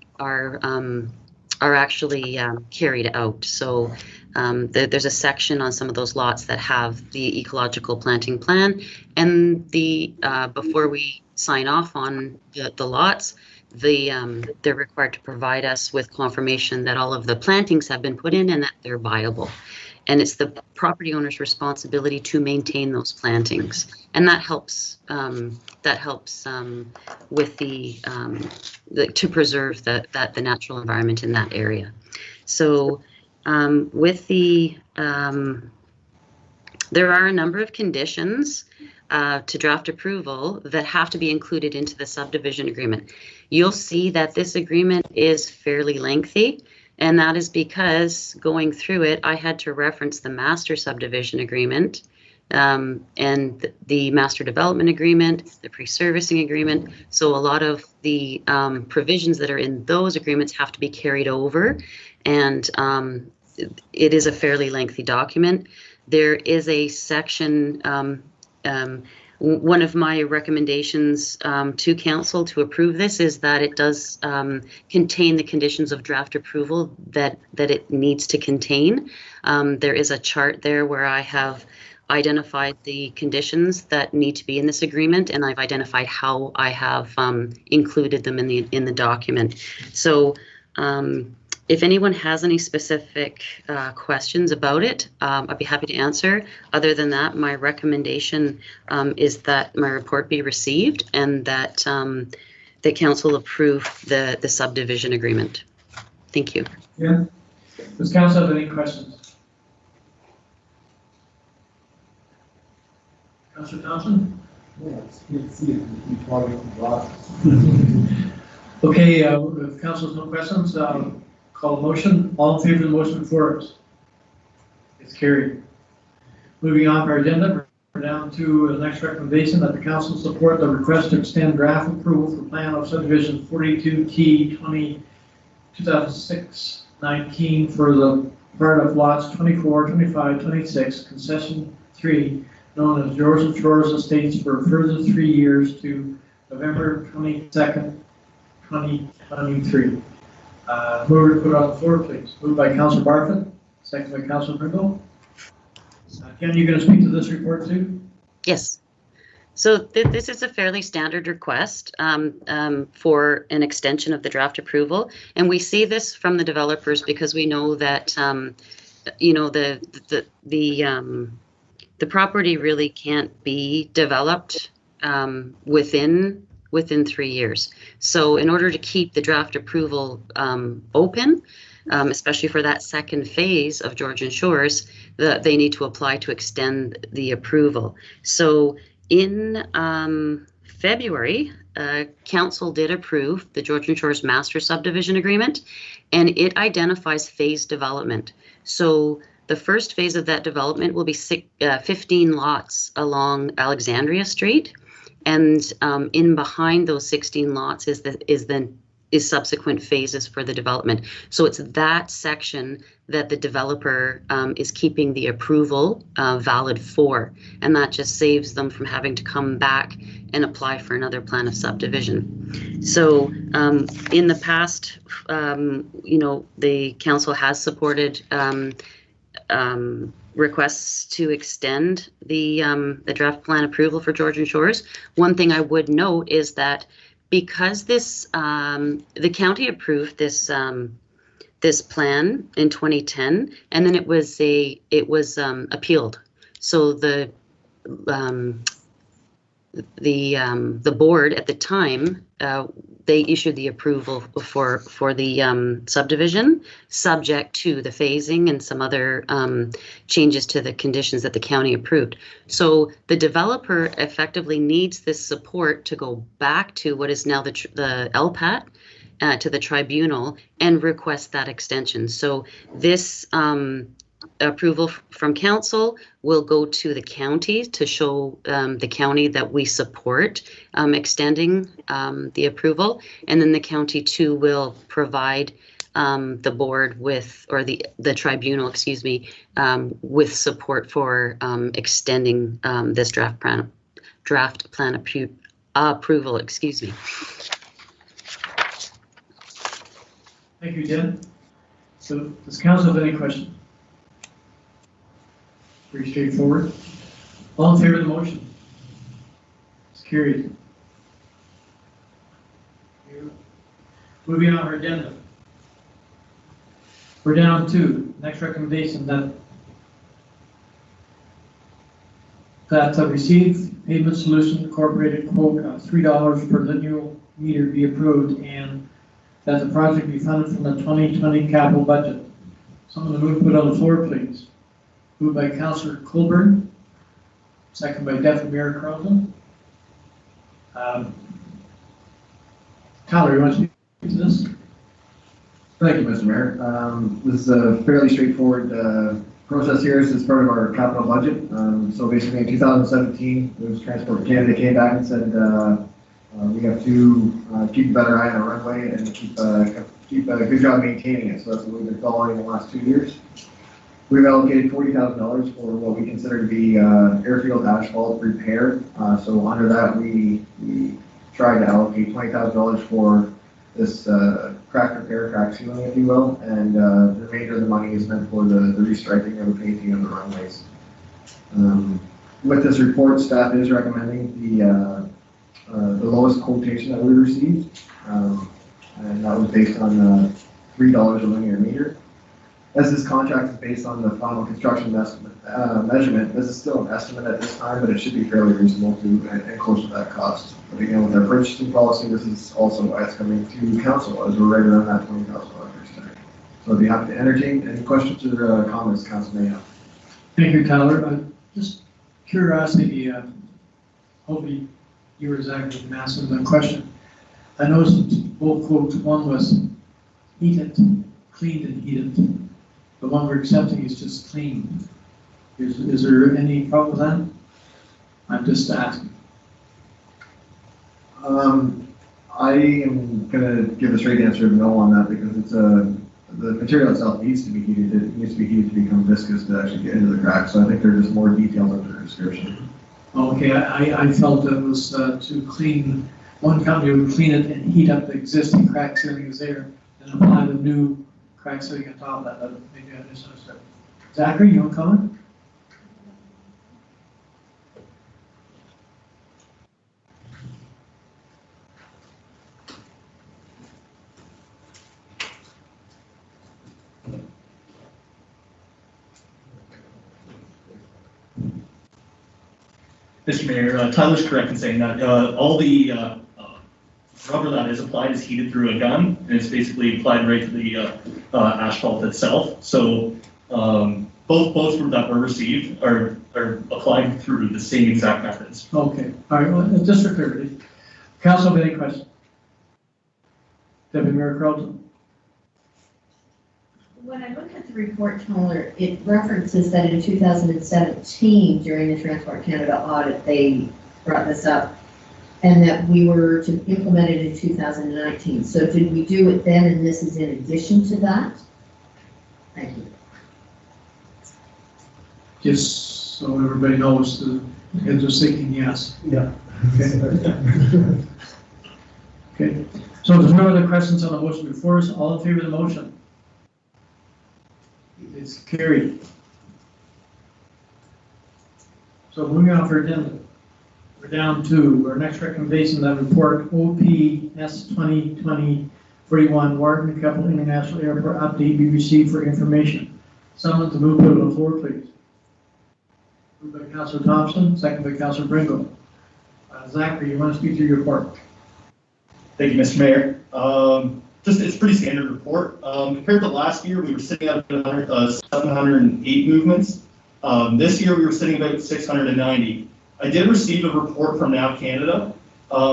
S7: actually carried out. So there's a section on some of those lots that have the ecological planting plan, and before we sign off on the lots, they're required to provide us with confirmation that all of the plantings have been put in and that they're viable. And it's the property owner's responsibility to maintain those plantings, and that helps. With to preserve the natural environment in that area. So with there are a number of conditions to draft approval that have to be included into the subdivision agreement. You'll see that this agreement is fairly lengthy, and that is because going through it, I had to reference the master subdivision agreement and the master development agreement, the pre-servicing agreement. So a lot of the provisions that are in those agreements have to be carried over, and it is a fairly lengthy document. There is a section, one of my recommendations to council to approve this is that it does contain the conditions of draft approval that it needs to contain. There is a chart there where I have identified the conditions that need to be in this agreement, and I've identified how I have included them in the document. So if anyone has any specific questions about it, I'd be happy to answer. Other than that, my recommendation is that my report be received and that that council approve the subdivision agreement. Thank you.
S1: Yeah. Does council have any questions? Councilor Thompson?
S11: Yeah, it's good to see it. You probably brought it.
S1: Okay, if council has no questions, call a motion. All in favor of the motion before us? It's carried. Moving on our agenda, we're down to the next recommendation that the council support the request to extend draft approval for plan of subdivision 42T 2006-19 for the part of lots 24, 25, 26, concession 3, known as Georgian Shores Estates for a further 3 years to November 22nd, 2023. Move to put on the floor, please. Moved by Councilor Barfoot, second by Councilor Pringle. Ken, you going to speak to this report too?
S7: Yes. So this is a fairly standard request for an extension of the draft approval, and we see this from the developers because we know that you know the property really can't be developed within 3 years. So in order to keep the draft approval open, especially for that second phase of Georgian Shores, they need to apply to extend the approval. So in February, council did approve the Georgian Shores Master Subdivision Agreement, and it identifies phase development. So the first phase of that development will be 15 lots along Alexandria Street, and in behind those 16 lots is subsequent phases for the development. So it's that section that the developer is keeping the approval valid for, and that just saves them from having to come back and apply for another plan of subdivision. So in the past, you know, the council has supported requests to extend the draft plan approval for Georgian Shores. One thing I would note is that because this the county approved this this plan in 2010, and then it was appealed. So the board at the time they issued the approval for the subdivision, subject to the phasing and some other changes to the conditions that the county approved. So the developer effectively needs this support to go back to what is now the LPAT, to the tribunal, and request that extension. So this approval from council will go to the county to show the county that we support extending the approval, and then the county too will provide the board with, or the tribunal, excuse me, with support for extending this draft plan approval, excuse me.
S1: Thank you, Jen. So does council have any questions? Pretty straightforward. All in favor of the motion? It's carried. Moving on our agenda. We're down to next recommendation that receive Pavement Solutions Incorporated quote of $3 per lineal meter be approved and that the project be funded from the 2020 capital budget. Someone to move put on the floor, please. Moved by Councillor Colburn, second by Deputy Mayor Carlton. Tyler, you want to speak to this?
S4: Thank you, Mr. Mayor. This is a fairly straightforward process here. This is part of our capital budget. So basically in 2017, it was Transport Canada came back and said we have to keep a better eye on our runway and keep a good job maintaining it. So that's what we've been following the last 2 years. We've allocated $40,000 for what we consider to be airfield asphalt repair. So under that, we tried to allocate $20,000 for this crack repair, crack sealing, if you will, and the remainder of the money is meant for the restriping or the painting of the runways. With this report, staff is recommending the lowest quotation that we received, and that was based on $3 a linear meter. As this contract is based on the final construction measurement, this is still an estimate at this time, but it should be fairly reasonable and close to that cost. But again, with our purchasing policy, this is also why it's coming to council, as we're right around that $20,000 price tag. So I'd be happy to entertain any questions or comments council may have.
S1: Thank you, Tyler. Just curiosity, hopefully you were exactly asking the question. I noticed both quotes, one was heated, cleaned and heated. The one we're accepting is just clean. Is there any problem with that? I'm just asking.
S4: I am going to give a straight answer of no on that because it's the material itself needs to be heated. It needs to be heated to become viscous to actually get into the crack. So I think there's just more details in their description.
S1: Okay, I felt it was to clean. One company would clean it and heat up the existing crack sealings there and apply the new crack sealing on top of that. Maybe I misunderstood. Zachary, you want to comment?
S12: Mr. Mayor, Tyler's correct in saying that all the rubber that is applied is heated through a gun, and it's basically applied right to the asphalt itself. So both that were received are applied through the same exact methods.
S1: Okay, all right, well, just for clarity. Council, have any questions? Deputy Mayor Carlton?
S6: When I look at the report, Tyler, it references that in 2017, during the Transport Canada audit, they brought this up, and that we were to implement it in 2019. So did we do it then, and this is in addition to that? Thank you.
S1: Just so everybody knows, the heads are thinking yes.
S11: Yeah.
S1: Okay. Okay. So there's no other questions on the motion before us. All in favor of the motion? It's carried. So moving on for agenda. We're down to our next recommendation, that report OPS 2020-41 Wharton Keppel International Airport update be received for information. Someone to move to the floor, please. Moved by Councillor Thompson, second by Councillor Bringle. Zachary, you want to speak to your report?
S12: Thank you, Mr. Mayor. It's a pretty standard report. Compared to last year, we were sitting at 708 movements. This year, we were sitting about 690. I did receive a report from NAV Canada,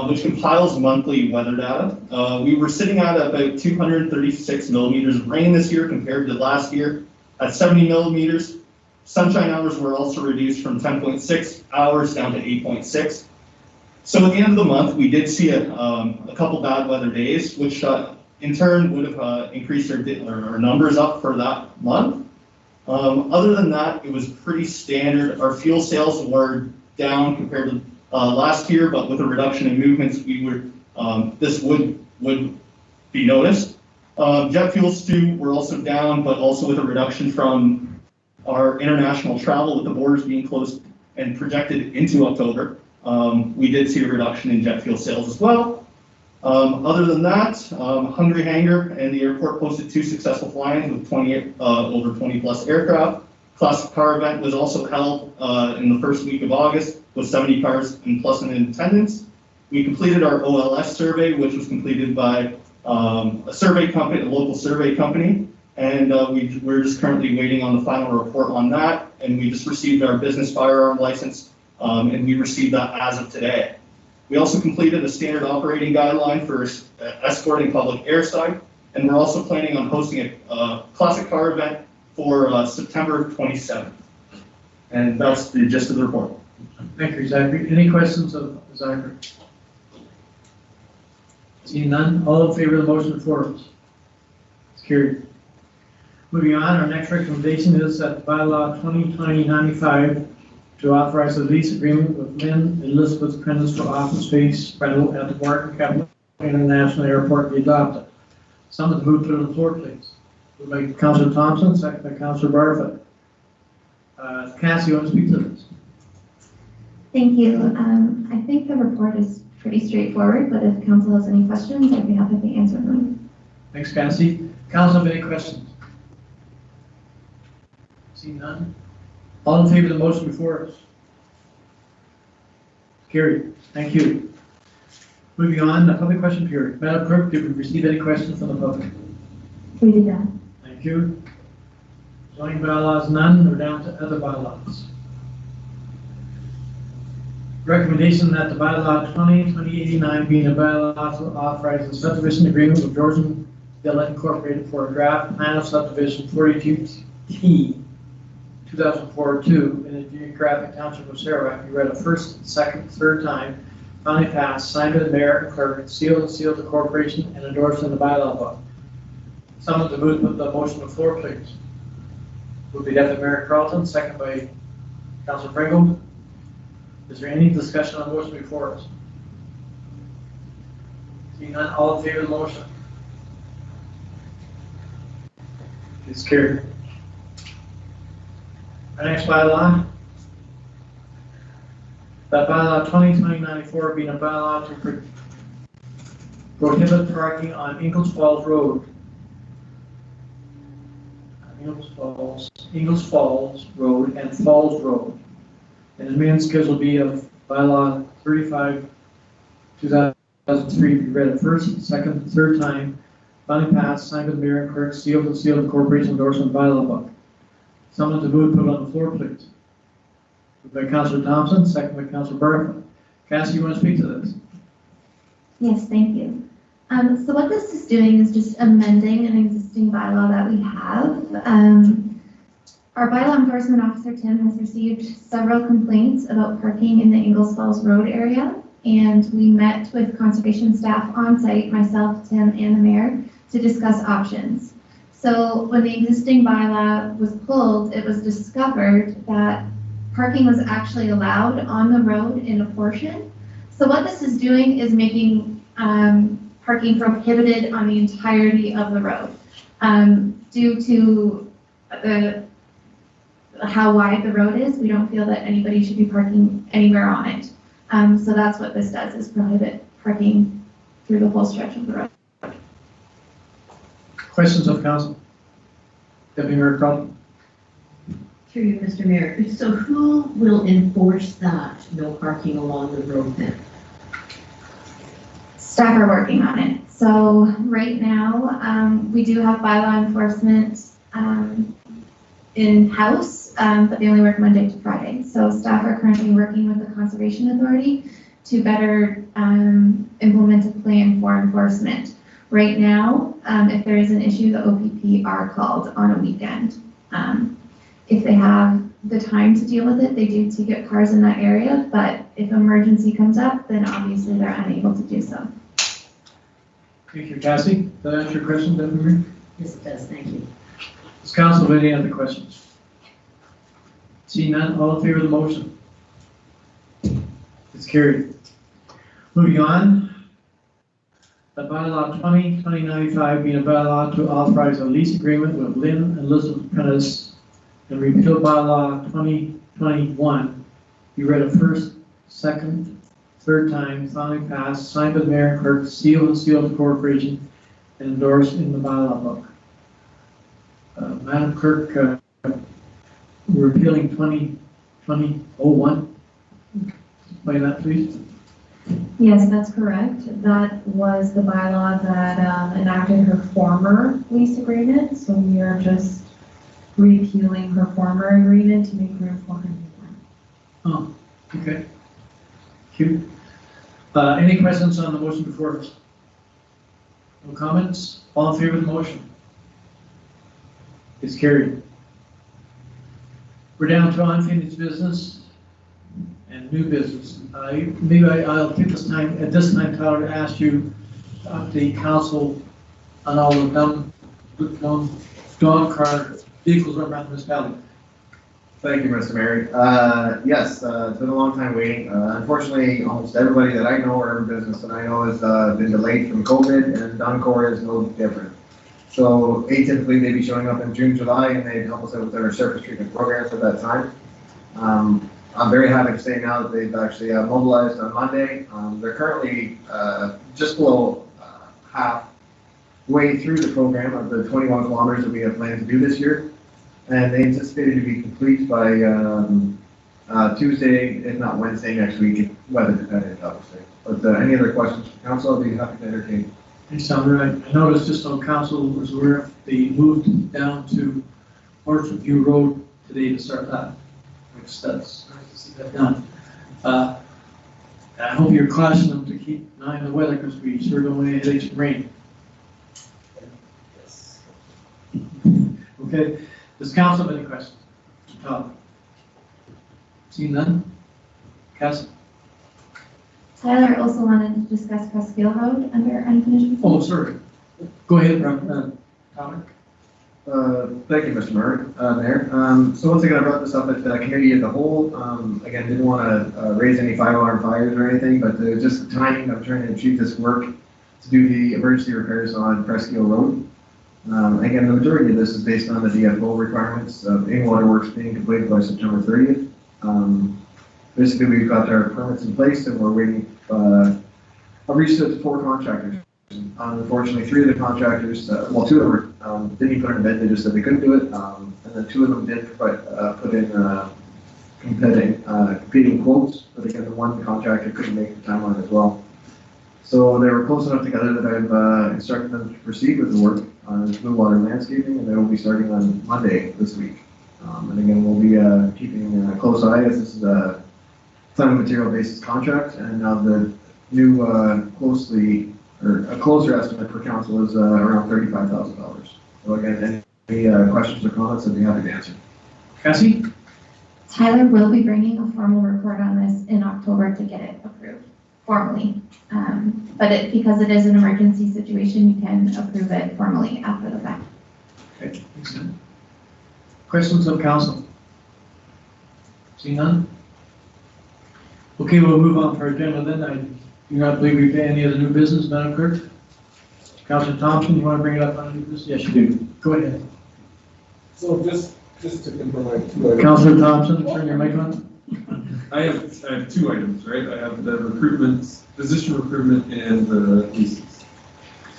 S12: which compiles monthly weather data. We were sitting at about 236 millimeters of rain this year compared to last year at 70 millimeters. Sunshine hours were also reduced from 10.6 hours down to 8.6. So at the end of the month, we did see a couple bad weather days, which in turn would have increased our numbers up for that month. Other than that, it was pretty standard. Our fuel sales were down compared to last year, but with a reduction in movements, this would be noticed. Jet fuels too were also down, but also with a reduction from our international travel, with the borders being closed and projected into October. We did see a reduction in jet fuel sales as well. Other than that, Hungry Hangar and the airport posted 2 successful flyings with over 20 plus aircraft. Classic car event was also held in the first week of August with 70 cars and plus in attendance. We completed our OLS survey, which was completed by a survey company, a local survey company, and we're just currently waiting on the final report on that. And we just received our business firearm license, and we received that as of today. We also completed a standard operating guideline for escorting public airside, and we're also planning on hosting a classic car event for September 27th. And that's the gist of the report.
S1: Thank you, Zachary. Any questions of Zachary? Seeing none, all in favor of the motion before us? It's carried. Moving on, our next recommendation is that bylaw 2020-95 to authorize a lease agreement with Lynn Elizabeth Prentice for office space rental at the Wharton Capital International Airport be adopted. Someone move to the floor, please. Moved by Councillor Thompson, second by Councillor Barfoot. Cassie, you want to speak to this?
S9: Thank you. I think the report is pretty straightforward, but if council has any questions, I'd be happy to answer them.
S1: Thanks, Cassie. Council, have any questions? See none. All in favor of the motion before us? Carried. Thank you. Moving on, the public question period. Madam Clerk, did we receive any questions from the public?
S9: We did that.
S1: Thank you. Zoning bylaws, none. We're down to other bylaws. Recommendation that the bylaw 20-2089 being a bylaw to authorize a subdivision agreement with Georgian Villa Incorporated for a draft plan of subdivision 42T 2004-2 in the geographic township of Sarawak be read a first, second, third time, finally passed, signed by the mayor and clerk, sealed the corporation, and endorsed in the bylaw book. Someone to move the motion to the floor, please. Would be Deputy Mayor Carlton, second by Councilor Pringle. Is there any discussion on the motion before us? Seeing none, all in favor of the motion? It's carried. Our next bylaw. That bylaw 20-2094 being a bylaw to prohibit parking on Ingalls Falls Road. Ingalls Falls Road and Falls Road. And the main schedule B of bylaw 35/2003 be read a first, second, third time, finally passed, signed by the mayor and clerk, sealed the corporation endorsement bylaw book. Someone to move, put it on the floor, please. Moved by Councillor Thompson, second by Councillor Barfoot. Cassie, you want to speak to this?
S9: Yes, thank you. So what this is doing is just amending an existing bylaw that we have. Our bylaw enforcement officer, Tim, has received several complaints about parking in the Ingalls Falls Road area, and we met with conservation staff on site, myself, Tim, and the mayor, to discuss options. So when the existing bylaw was pulled, it was discovered that parking was actually allowed on the road in a portion. So what this is doing is making parking prohibited on the entirety of the road. Due to how wide the road is, we don't feel that anybody should be parking anywhere on it. So that's what this does, is prohibit parking through the whole stretch of the road.
S1: Questions of council? Deputy Mayor Carlton.
S6: Through you, Mr. Mayor. So who will enforce that no parking along the road then?
S9: Staff are working on it. So right now, we do have bylaw enforcement in-house, but they only work Monday to Friday. So staff are currently working with the Conservation Authority to better implement a plan for enforcement. Right now, if there is an issue, the OPP are called on a weekend. If they have the time to deal with it, they do ticket cars in that area, but if emergency comes up, then obviously they're unable to do so.
S1: Thank you, Cassie. Does that answer your question, Deputy Mayor?
S6: Yes, it does. Thank you.
S1: Does council have any other questions? Seeing none, all in favor of the motion? It's carried. Moving on. The bylaw 20-2095 being a bylaw to authorize a lease agreement with Lynn Elizabeth Prentice and repeal bylaw 2021 be read a first, second, third time, finally passed, signed by the mayor and clerk, sealed the corporation, and endorsed in the bylaw book. Madam Clerk, we're appealing 2020-01. Explain that, please.
S3: Yes, that's correct. That was the bylaw that enacted her former lease agreement, so we are just repealing her former agreement to make room for her new one.
S1: Oh, okay. Thank you. Any questions on the motion before us? No comments? All in favor of the motion? It's carried. We're down to unfinished business and new business. I'll take this time, Tyler, to ask you to update council on all the dog card vehicles around the municipality.
S4: Thank you, Mr. Mayor. Yes, it's been a long time waiting. Unfortunately, almost everybody that I know or every business that I know has been delayed from COVID, and Doncor is no different. So atypically, they'd be showing up in June, July, and they'd help us out with their surface treatment programs at that time. I'm very happy to say now that they've actually mobilized on Monday. They're currently just below halfway through the program of the 21 kilometers that we have planned to do this year. And they anticipated to be complete by Tuesday, if not Wednesday next week, weather dependent, obviously. But any other questions from council, I'll be happy to entertain.
S1: You sound right. I noticed just on council was aware they moved down to Orchard View Road today to start that. That's nice to see that done. I hope you're cautioning them to keep an eye on the weather because we sure don't want any headaches from rain.
S5: Yes.
S1: Okay. Does council have any questions? Tom? See none? Cassie?
S9: Tyler also wanted to discuss Pressfield Road under unfinished business.
S1: Oh, sorry. Go ahead, Tyler.
S4: Thank you, Mr. Mayor. So once again, I brought this up at the committee as a whole. Again, didn't want to raise any 5-alarm fires or anything, but just the timing of trying to achieve this work to do the emergency repairs on Presqu'île Road. Again, the majority of this is based on the DFO requirements of in-water works being completed by September 30th. Basically, we've got our permits in place and we're waiting. I've reached out to 4 contractors. Unfortunately, 3 of the contractors, well, 2 of them didn't even put in a bid, they just said they couldn't do it. And then 2 of them did put in competing quotes, but again, the one contractor couldn't make the timeline as well. So they were close enough together that I've instructed them to proceed with the work on Blue Water Landscaping, and they will be starting on Monday this week. And again, we'll be keeping a close eye as this is a time and material basis contract, and now the new a closer estimate per council is around $35,000. So again, any questions or comments, I'd be happy to answer.
S1: Cassie?
S9: Tyler will be bringing a formal report on this in October to get it approved formally. But because it is an emergency situation, you can approve it formally after the fact.
S1: Okay, thanks. Questions of council? See none? Okay, we'll move on for our agenda then. I do not believe we've had any other new business, Madam Clerk. Councilor Thompson, you want to bring it up on new business? Yes, you do. Go ahead.
S11: So just to confirm, I have 2 items.
S1: Councilor Thompson, turn your mic on.
S5: I have 2 items, right? I have the position recruitment and the leases.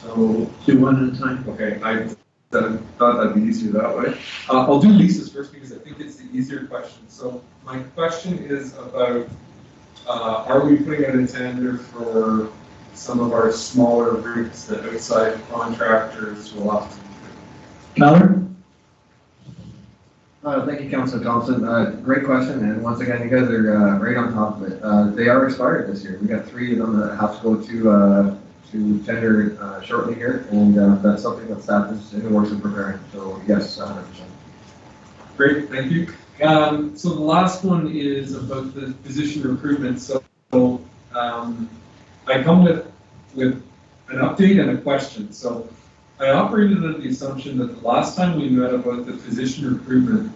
S5: So,
S1: Do one at a time.
S5: okay, I thought that'd be easier that way. I'll do leases first because I think it's the easier question. So my question is about, are we putting out a tender for some of our smaller routes that outside contractors will often do?
S1: Tyler?
S4: Thank you, Councilor Thompson. Great question, and once again, you guys are right on top of it. They are expired this year. We got 3 of them that have to go to tender shortly here, and that's something that staff is in the works of preparing. So yes, 100%.
S5: Great, thank you. So the last one is about the position recruitment. So I come with an update and a question. So I operated under the assumption that the last time we met about the position recruitment,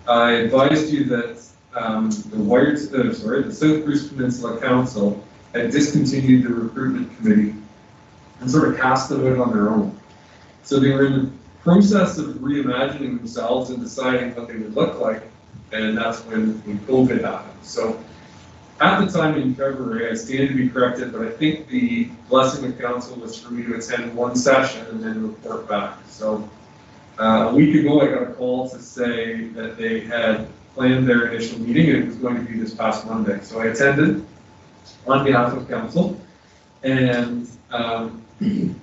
S5: I advised you that the South Bruce Peninsula Council had discontinued the recruitment committee and sort of cast them out on their own. So they were in the process of reimagining themselves and deciding what they would look like, and that's when COVID happened. So at the time in February, I stand to be corrected, but I think the blessing of council was for me to attend one session and then report back. So a week ago, I got a call to say that they had planned their initial meeting and it was going to be this past Monday. So I attended on behalf of council, and it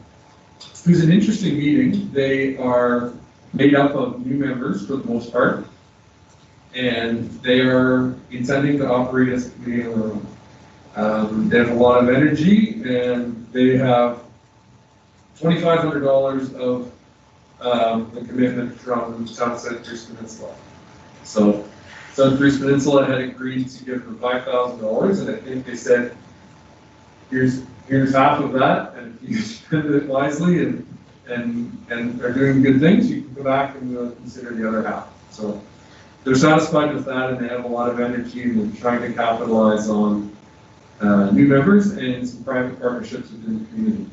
S5: was an interesting meeting. They are made up of new members for the most part, and they are intending to operate as a committee on their own. They have a lot of energy, and they have $2,500 of the commitment from Town South Bruce Peninsula. So South Bruce Peninsula had agreed to give them $5,000, and I think they said, here's half of that, and if you spend it wisely and are doing good things, you can go back and consider the other half. So they're satisfied with that, and they have a lot of energy, and they're trying to capitalize on new members and some private partnerships within the community.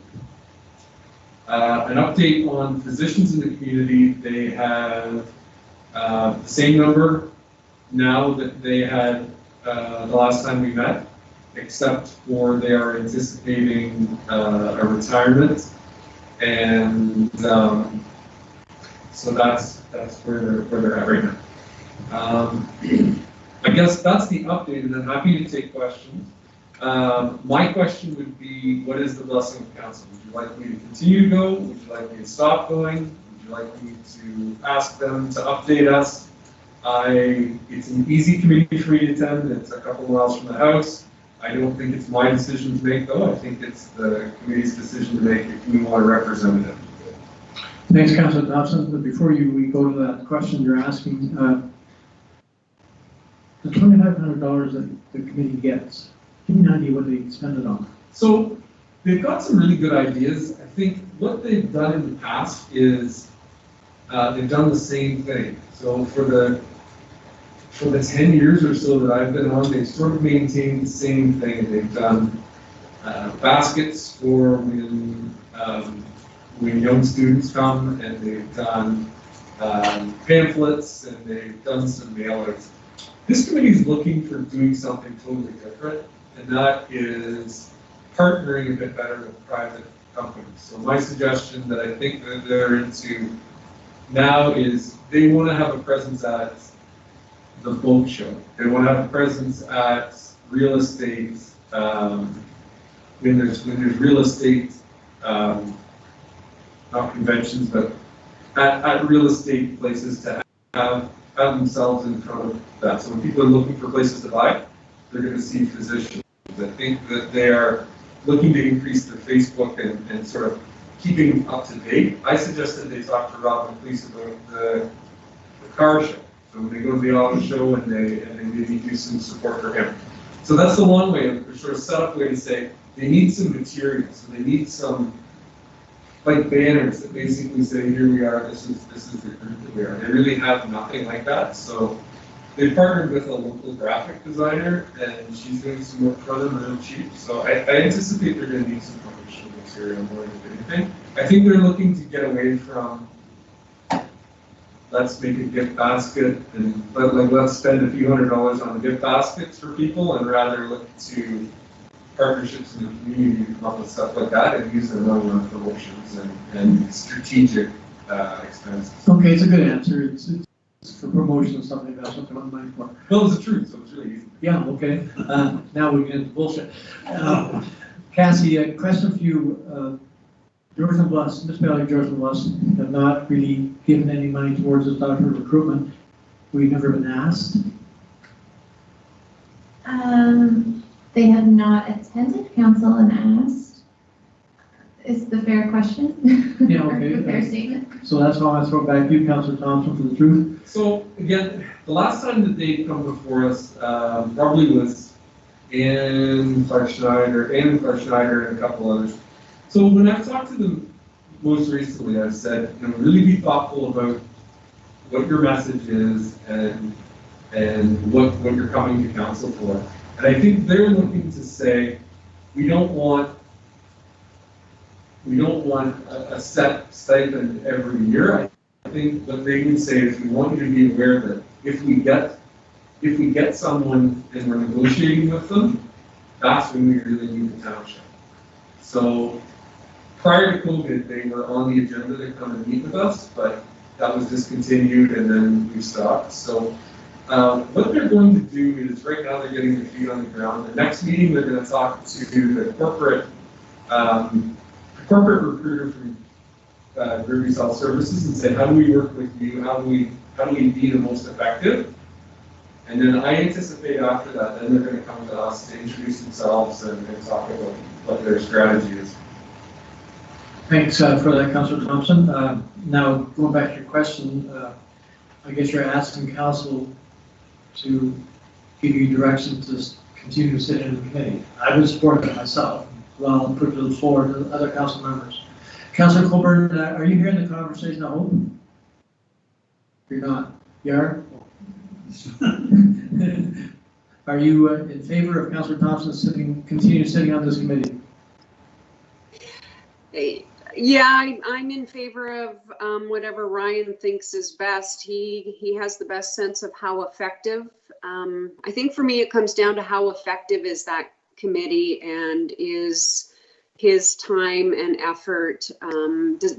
S5: An update on physicians in the community: they have the same number now that they had the last time we met, except for they are anticipating a retirement, and so that's where they're at right now. I guess that's the update, and I'm happy to take questions. My question would be, what is the blessing of council? Would you like me to continue to go? Would you like me to stop going? Would you like me to ask them to update us? It's an easy committee for me to attend. It's a couple miles from the house. I don't think it's my decision to make, though. I think it's the committee's decision to make if we want a representative.
S1: Thanks, Councilor Thompson. But before we go to that question you're asking, the $2,500 that the committee gets, give me an idea what they spend it on.
S5: So they've got some really good ideas. I think what they've done in the past is they've done the same thing. So for the 10 years or so that I've been on, they've sort of maintained the same thing. They've done baskets for when young students come, and they've done pamphlets, and they've done some mailers. This committee is looking for doing something totally different, and that is partnering a bit better with private companies. So my suggestion that I think that they're into now is they want to have a presence at the boat show. They want to have a presence at real estate, when there's real estate, not conventions, but at real estate places to have themselves in front of that. So when people are looking for places to buy, they're going to see physicians. I think that they are looking to increase their Facebook and sort of keeping up to date. I suggested they talk to Rob McLeese about the car show. So when they go to the auto show and they maybe do some support for him. So that's the one way, of sort of set up way to say they need some material. So they need some like banners that basically say, here we are, this is the group that we are. They really have nothing like that. So they partnered with a local graphic designer, and she's doing some work for them real cheap. So I anticipate they're going to need some promotional material more than anything. I think they're looking to get away from let's make a gift basket and let's spend a few $100s on gift baskets for people, and rather look to partnerships in the community to come up with stuff like that and use their money on promotions and strategic expenses.
S1: Okay, it's a good answer. It's for promotion and stuff like that. That's what they're on mind for.
S5: Well, it's the truth, so it's really easy.
S1: Yeah, okay. Now we get into bullshit. Cassie, a question for you. George and Bless, Municipality of George and Bless have not really given any money towards this doctor recruitment. We've never been asked.
S9: They have not attended council and asked. Is the fair question?
S1: Yeah, okay.
S9: The fair statement.
S1: So that's why I throw it back to you, Councilor Thompson, for the truth.
S5: So again, the last time that they'd come before us probably was Ann Clark Schneider, and a couple others. So when I've talked to them most recently, I've said, really be thoughtful about what your message is and what you're coming to council for. And I think they're looking to say, we don't want a set stipend every year. I think what they can say is we want you to be aware that if we get if we get someone and we're negotiating with them, that's when we really need the township. So prior to COVID, they were on the agenda to come and meet with us, but that was discontinued and then we stopped. So what they're going to do is right now they're getting their feet on the ground. The next meeting, they're going to talk to the corporate recruiter from Riverview South Services and say, how do we work with you? How do we be the most effective? And then I anticipate after that, then they're going to come to us to introduce themselves and talk about what their strategy is.
S1: Thanks for that, Councillor Thompson. Now, going back to your question, I guess you're asking council to give you direction to continue to sit in the committee. I would support that myself. Well, I'll put it to the floor to the other council members. Councillor Colburn, are you hearing the conversation at home? You're not. You are? Are you in favor of Councillor Thompson continue sitting on this committee?
S2: Yeah, I'm in favor of whatever Ryan thinks is best. He has the best sense of how effective. I think for me, it comes down to how effective is that committee and is his time and effort.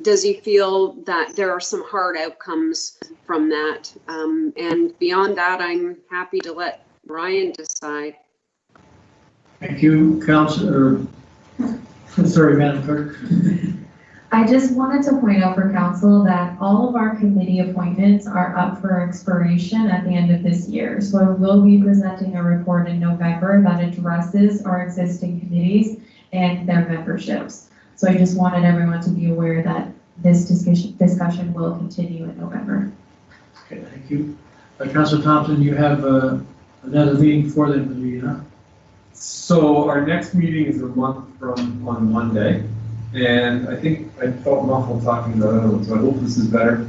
S2: Does he feel that there are some hard outcomes from that? And beyond that, I'm happy to let Ryan decide.
S1: Thank you, Councillor. Sorry, Madam Clerk.
S3: I just wanted to point out for council that all of our committee appointments are up for expiration at the end of this year. So I will be presenting a report in November that addresses our existing committees and their memberships. So I just wanted everyone to be aware that this discussion will continue in November.
S1: Okay, thank you. Councillor Thompson, you have another meeting before the end of the meeting, huh?
S5: So our next meeting is a month from on Monday. And I think I felt muffled talking about it, so I hope this is better.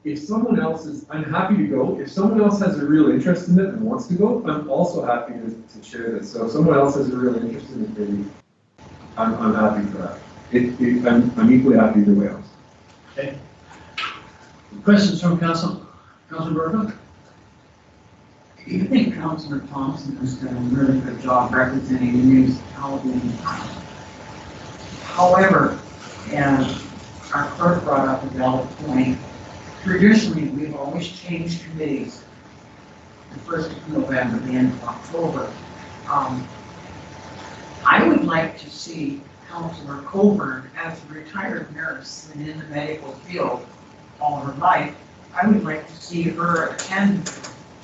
S5: If someone else is, I'm happy to go. If someone else has a real interest in it and wants to go, I'm also happy to share this. So if someone else has a real interest in it, maybe I'm happy for that. I'm equally happy either way else.
S1: Okay. Questions from council? Councilor Burke?
S8: I think Councillor Thompson has done a really good job representing the municipality. However, and our clerk brought up a valid point, traditionally we've always changed committees. The 1st of November, the end of October. I would like to see Councillor Colburn as a retired nurse and in the medical field all her life. I would like to see her attend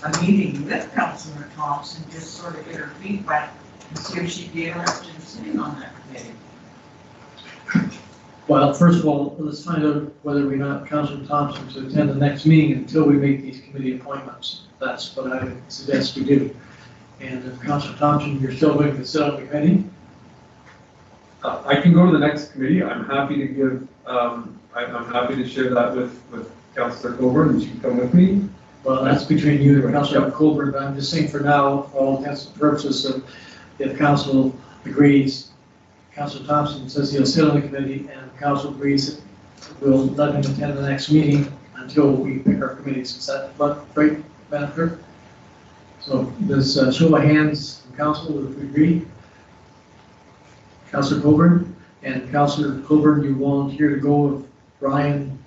S8: a meeting with Councillor Thompson, just sort of get her feet wet and see if she'd be interested in sitting on that committee.
S1: Well, first of all, let's find out whether we want Councillor Thompson to attend the next meeting until we make these committee appointments. That's what I would suggest we do. And if Councillor Thompson, you're still going to sit on the committee?
S5: I can go to the next committee. I'm happy to give, I'm happy to share that with Councillor Colburn, and she can come with me.
S1: Well, that's between you and Councillor Colburn, but I'm just saying for now, for all intents and purposes, if council agrees, Councillor Thompson says he'll sit on the committee, and council agrees, we'll let him attend the next meeting until we pick our committees. Is that right, Madam Clerk? So there's a show of hands from council if we agree. Councillor Colburn, and Councillor Colburn, you volunteer to go with Ryan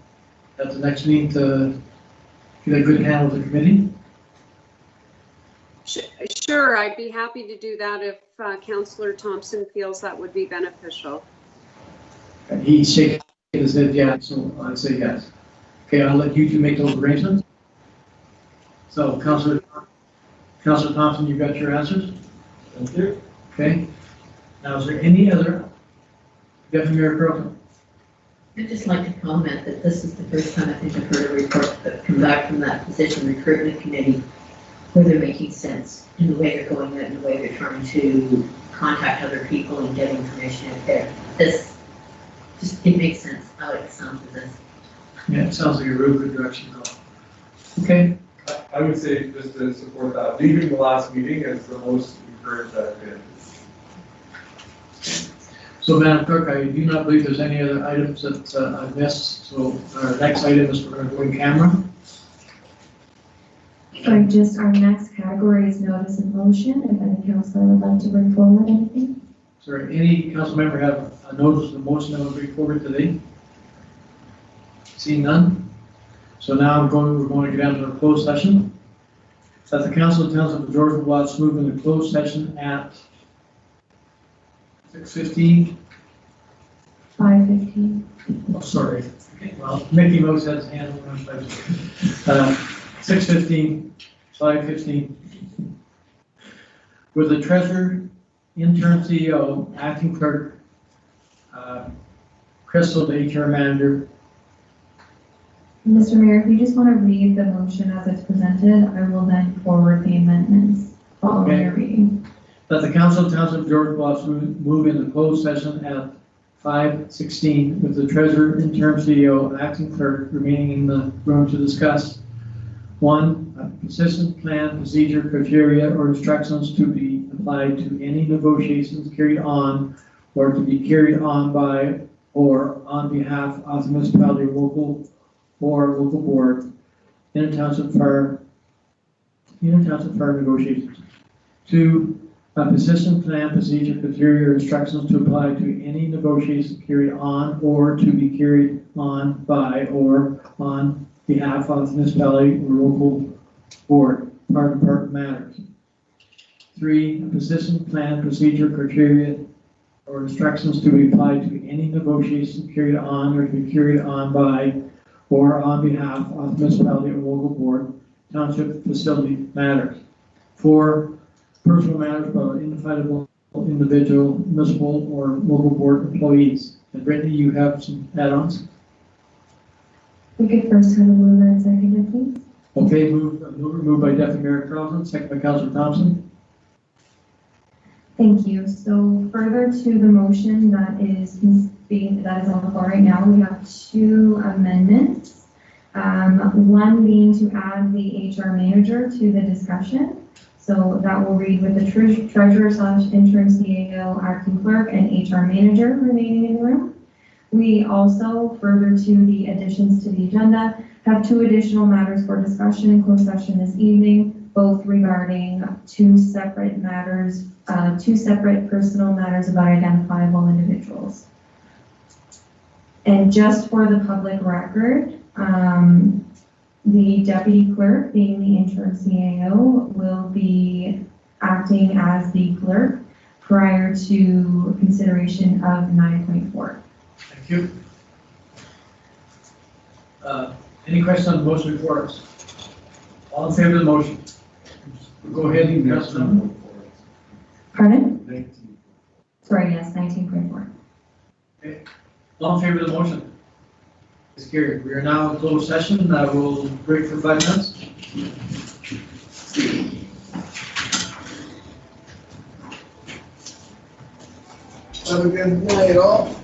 S1: at the next meeting to get a good handle of the committee?
S2: Sure, I'd be happy to do that if Councillor Thompson feels that would be beneficial.
S1: And he's shaking his head yes, so I'd say yes. Okay, I'll let you two make those arrangements. So, Councillor Thompson, you got your answers?
S5: Thank you.
S1: Okay. Now, is there any other? Deputy Mayor Carlton?
S6: I'd just like to comment that this is the first time I think I've heard a report that come back from that position recruitment committee where they're making sense in the way they're going out and the way they're trying to contact other people and get information out there. This just, it makes sense. I like the sound of this.
S1: Yeah, it sounds like a real good direction to go. Okay.
S5: I would say, just to support that, leaving the last meeting is the most encouraged I've been.
S1: So, Madam Clerk, I do not believe there's any other items that I've missed. So our next item is we're going to go in camera.
S3: Sorry, just our next category is notice and motion. If any councilor would like to bring forward anything.
S1: Sorry, any council member have a notice of motion that will bring forward today? Seeing none? So now we're going to get down to our closed session. That the council of Towns of Georgia Watts move into closed session at 6:15.
S3: 5:15.
S1: Oh, sorry. Okay, well, Mickey Mouse has his hand on my 6:15, 5:15. With the treasurer, interim CEO, acting clerk, Crystal, the HR manager.
S3: Mr. Mayor, if you just want to read the motion as it's presented, I will then forward the amendments following your reading.
S1: That the council of Towns of Georgia Watts move into closed session at 5:16 with the treasurer, interim CEO, and acting clerk remaining in the room to discuss: one, a consistent plan, procedure, criteria, or instructions to be applied to any negotiations carried on or to be carried on by or on behalf of the municipality, local board in a township fire negotiations. Two, a consistent plan, procedure, criteria, or instructions to apply to any negotiations carried on or to be carried on by or on behalf of the municipality or local board, part of part matters. Three, a consistent plan, procedure, criteria, or instructions to be applied to any negotiations carried on or to be carried on by or on behalf of the municipality or local board, township facility matters. Four, personal matters by identifiable individual, municipal, or local board employees. And Brittany, you have some add-ons?
S3: We could first have a mover and seconder, please.
S1: Okay, moved by Deputy Mayor Carlson, second by Councilor Thompson.
S3: Thank you. So further to the motion that is on the floor right now, we have two amendments. One being to add the HR manager to the discussion. So that will read with the treasurer / interim CEO, acting clerk, and HR manager remaining in the room. We also, further to the additions to the agenda, have two additional matters for discussion in closed session this evening, both regarding two separate matters, two separate personal matters about identifiable individuals. And just for the public record, the deputy clerk, being the interim CAO, will be acting as the clerk prior to consideration of 9.4.
S1: Thank you. Any questions on the motion before us? All in favor of the motion? Go ahead and press them.
S3: Pardon? Sorry, yes, 19.4.
S1: Okay. All in favor of the motion? It's carried. We are now in closed session. We'll break for 5 minutes.
S11: Have a good night, all.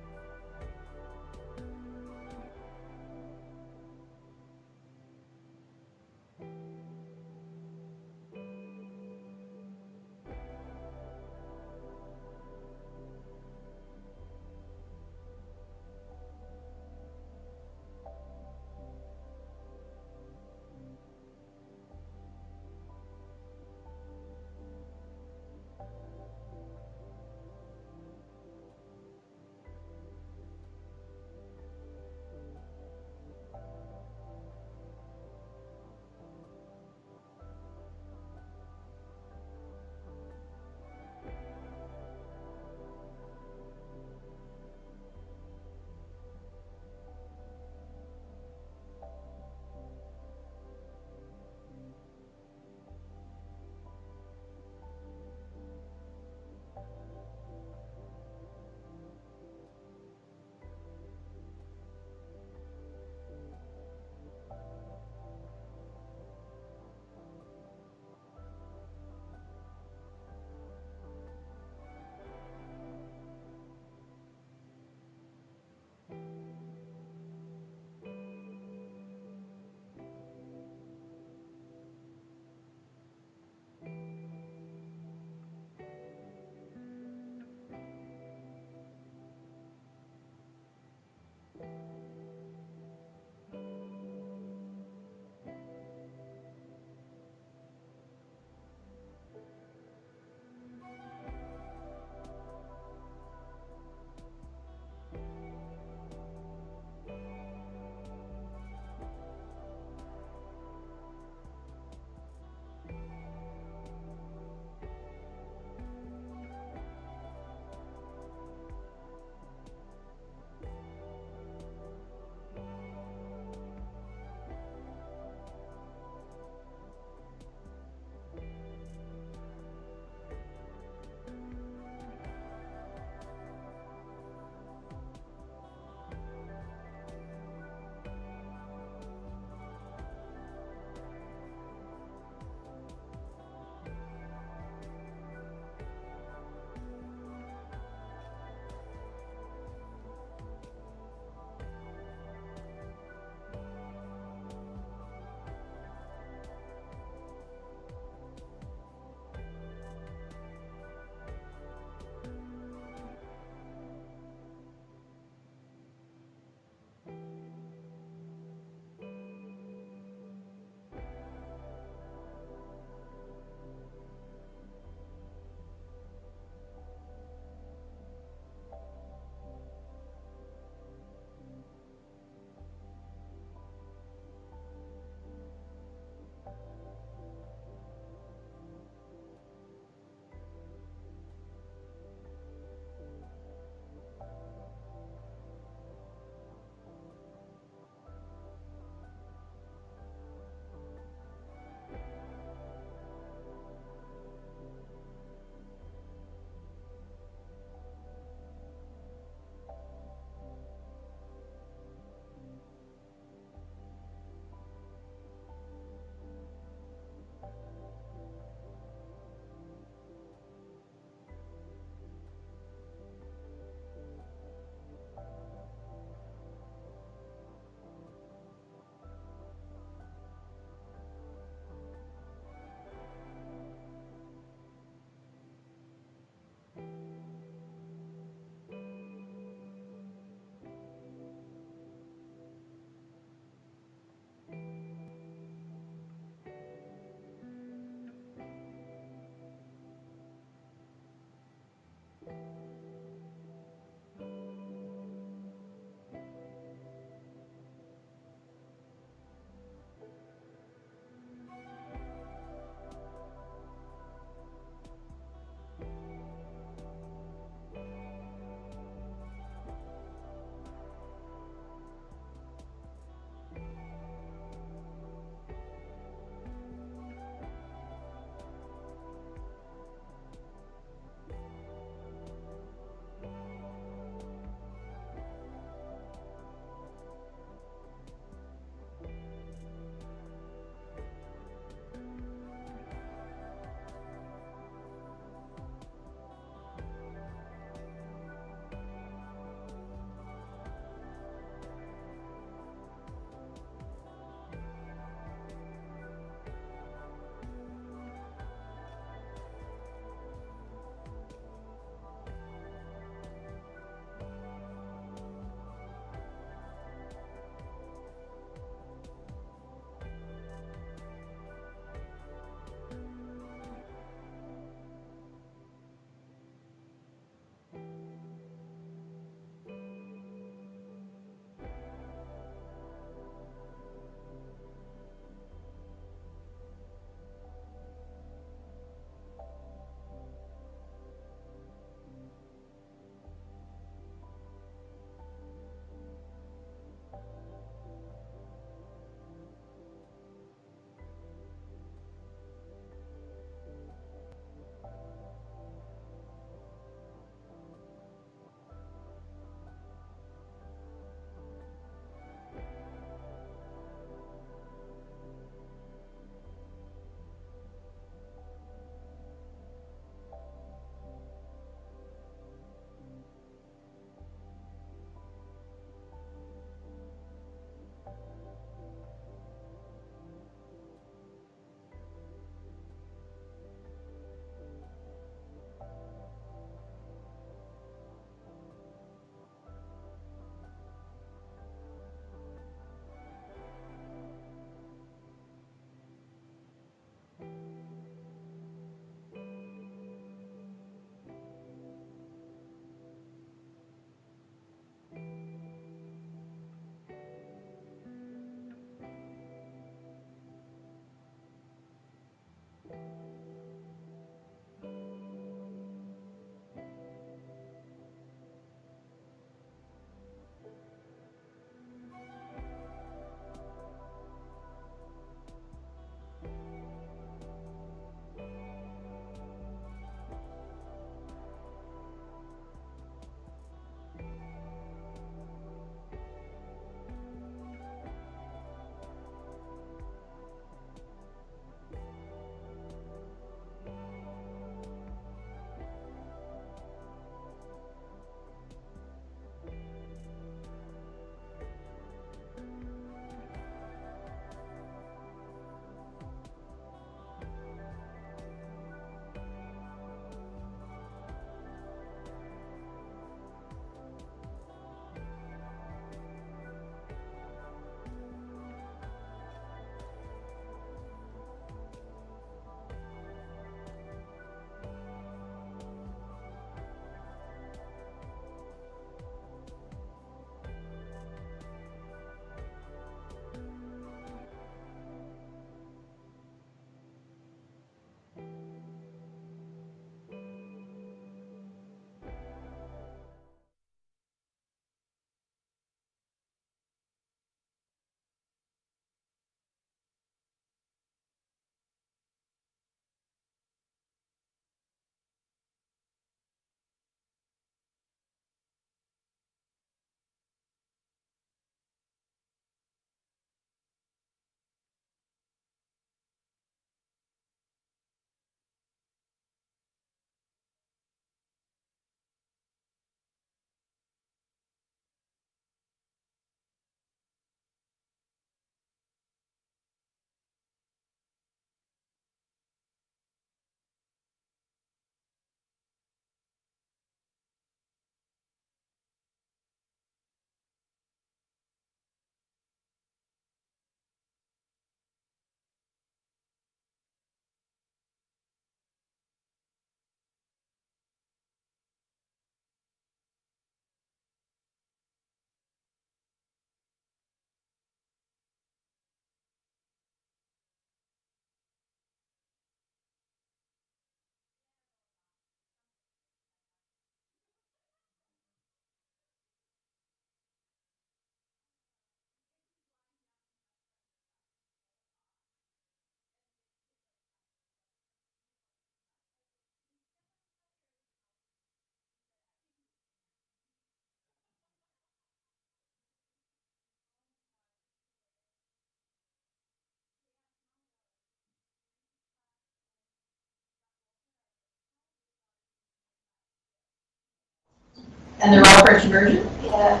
S6: And they're all French version?
S13: Yeah.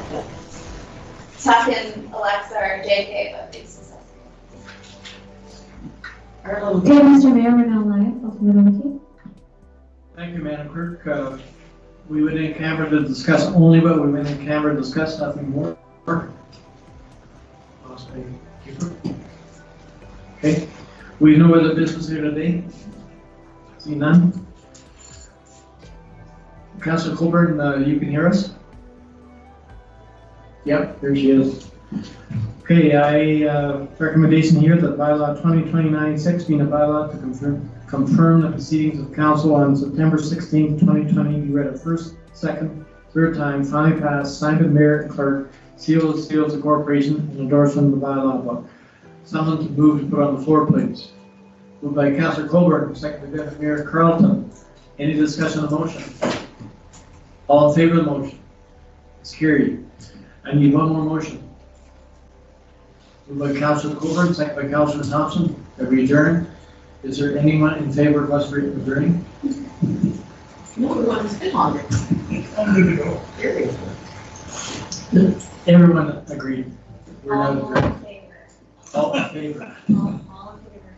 S13: Tuck in Alexa or JK, but it's
S6: Our little.
S3: Okay, Mr. Mayor, we're now live. I'll turn it over to you.
S1: Thank you, Madam Clerk. We went in camera to discuss only what we went in camera to discuss, nothing more. Lost my paper. Okay, we know other business here today. See none? Councilor Colburn, you can hear us? Yep, there she is. Okay, recommendation here that bylaw 2029-6 being a bylaw to confirm the proceedings of council on September 16th, 2020 be read a first, second, third time, finally passed, signed by mayor and clerk, sealed of corporation, and endorsed in the bylaw book. Someone to move to put on the floor, please. Moved by Councilor Colburn, second by Deputy Mayor Carlton. Any discussion on the motion? All in favor of the motion? It's carried. I need one more motion. Moved by Councilor Colburn, second by Councilor Thompson, that we adjourn. Is there anyone in favor of us adjourning?
S6: No, we want to spit on it.
S10: I'm good to go.
S6: There we go.
S1: Everyone agreed. We're not
S13: all
S1: adjourning.
S13: in favor.
S1: All in favor.
S13: All in favor.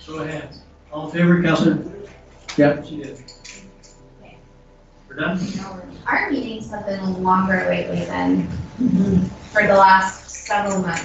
S1: Show of hands. All in favor, Councilor? Yep, she did. We're done?
S13: Our meetings have been longer lately than for the last several months.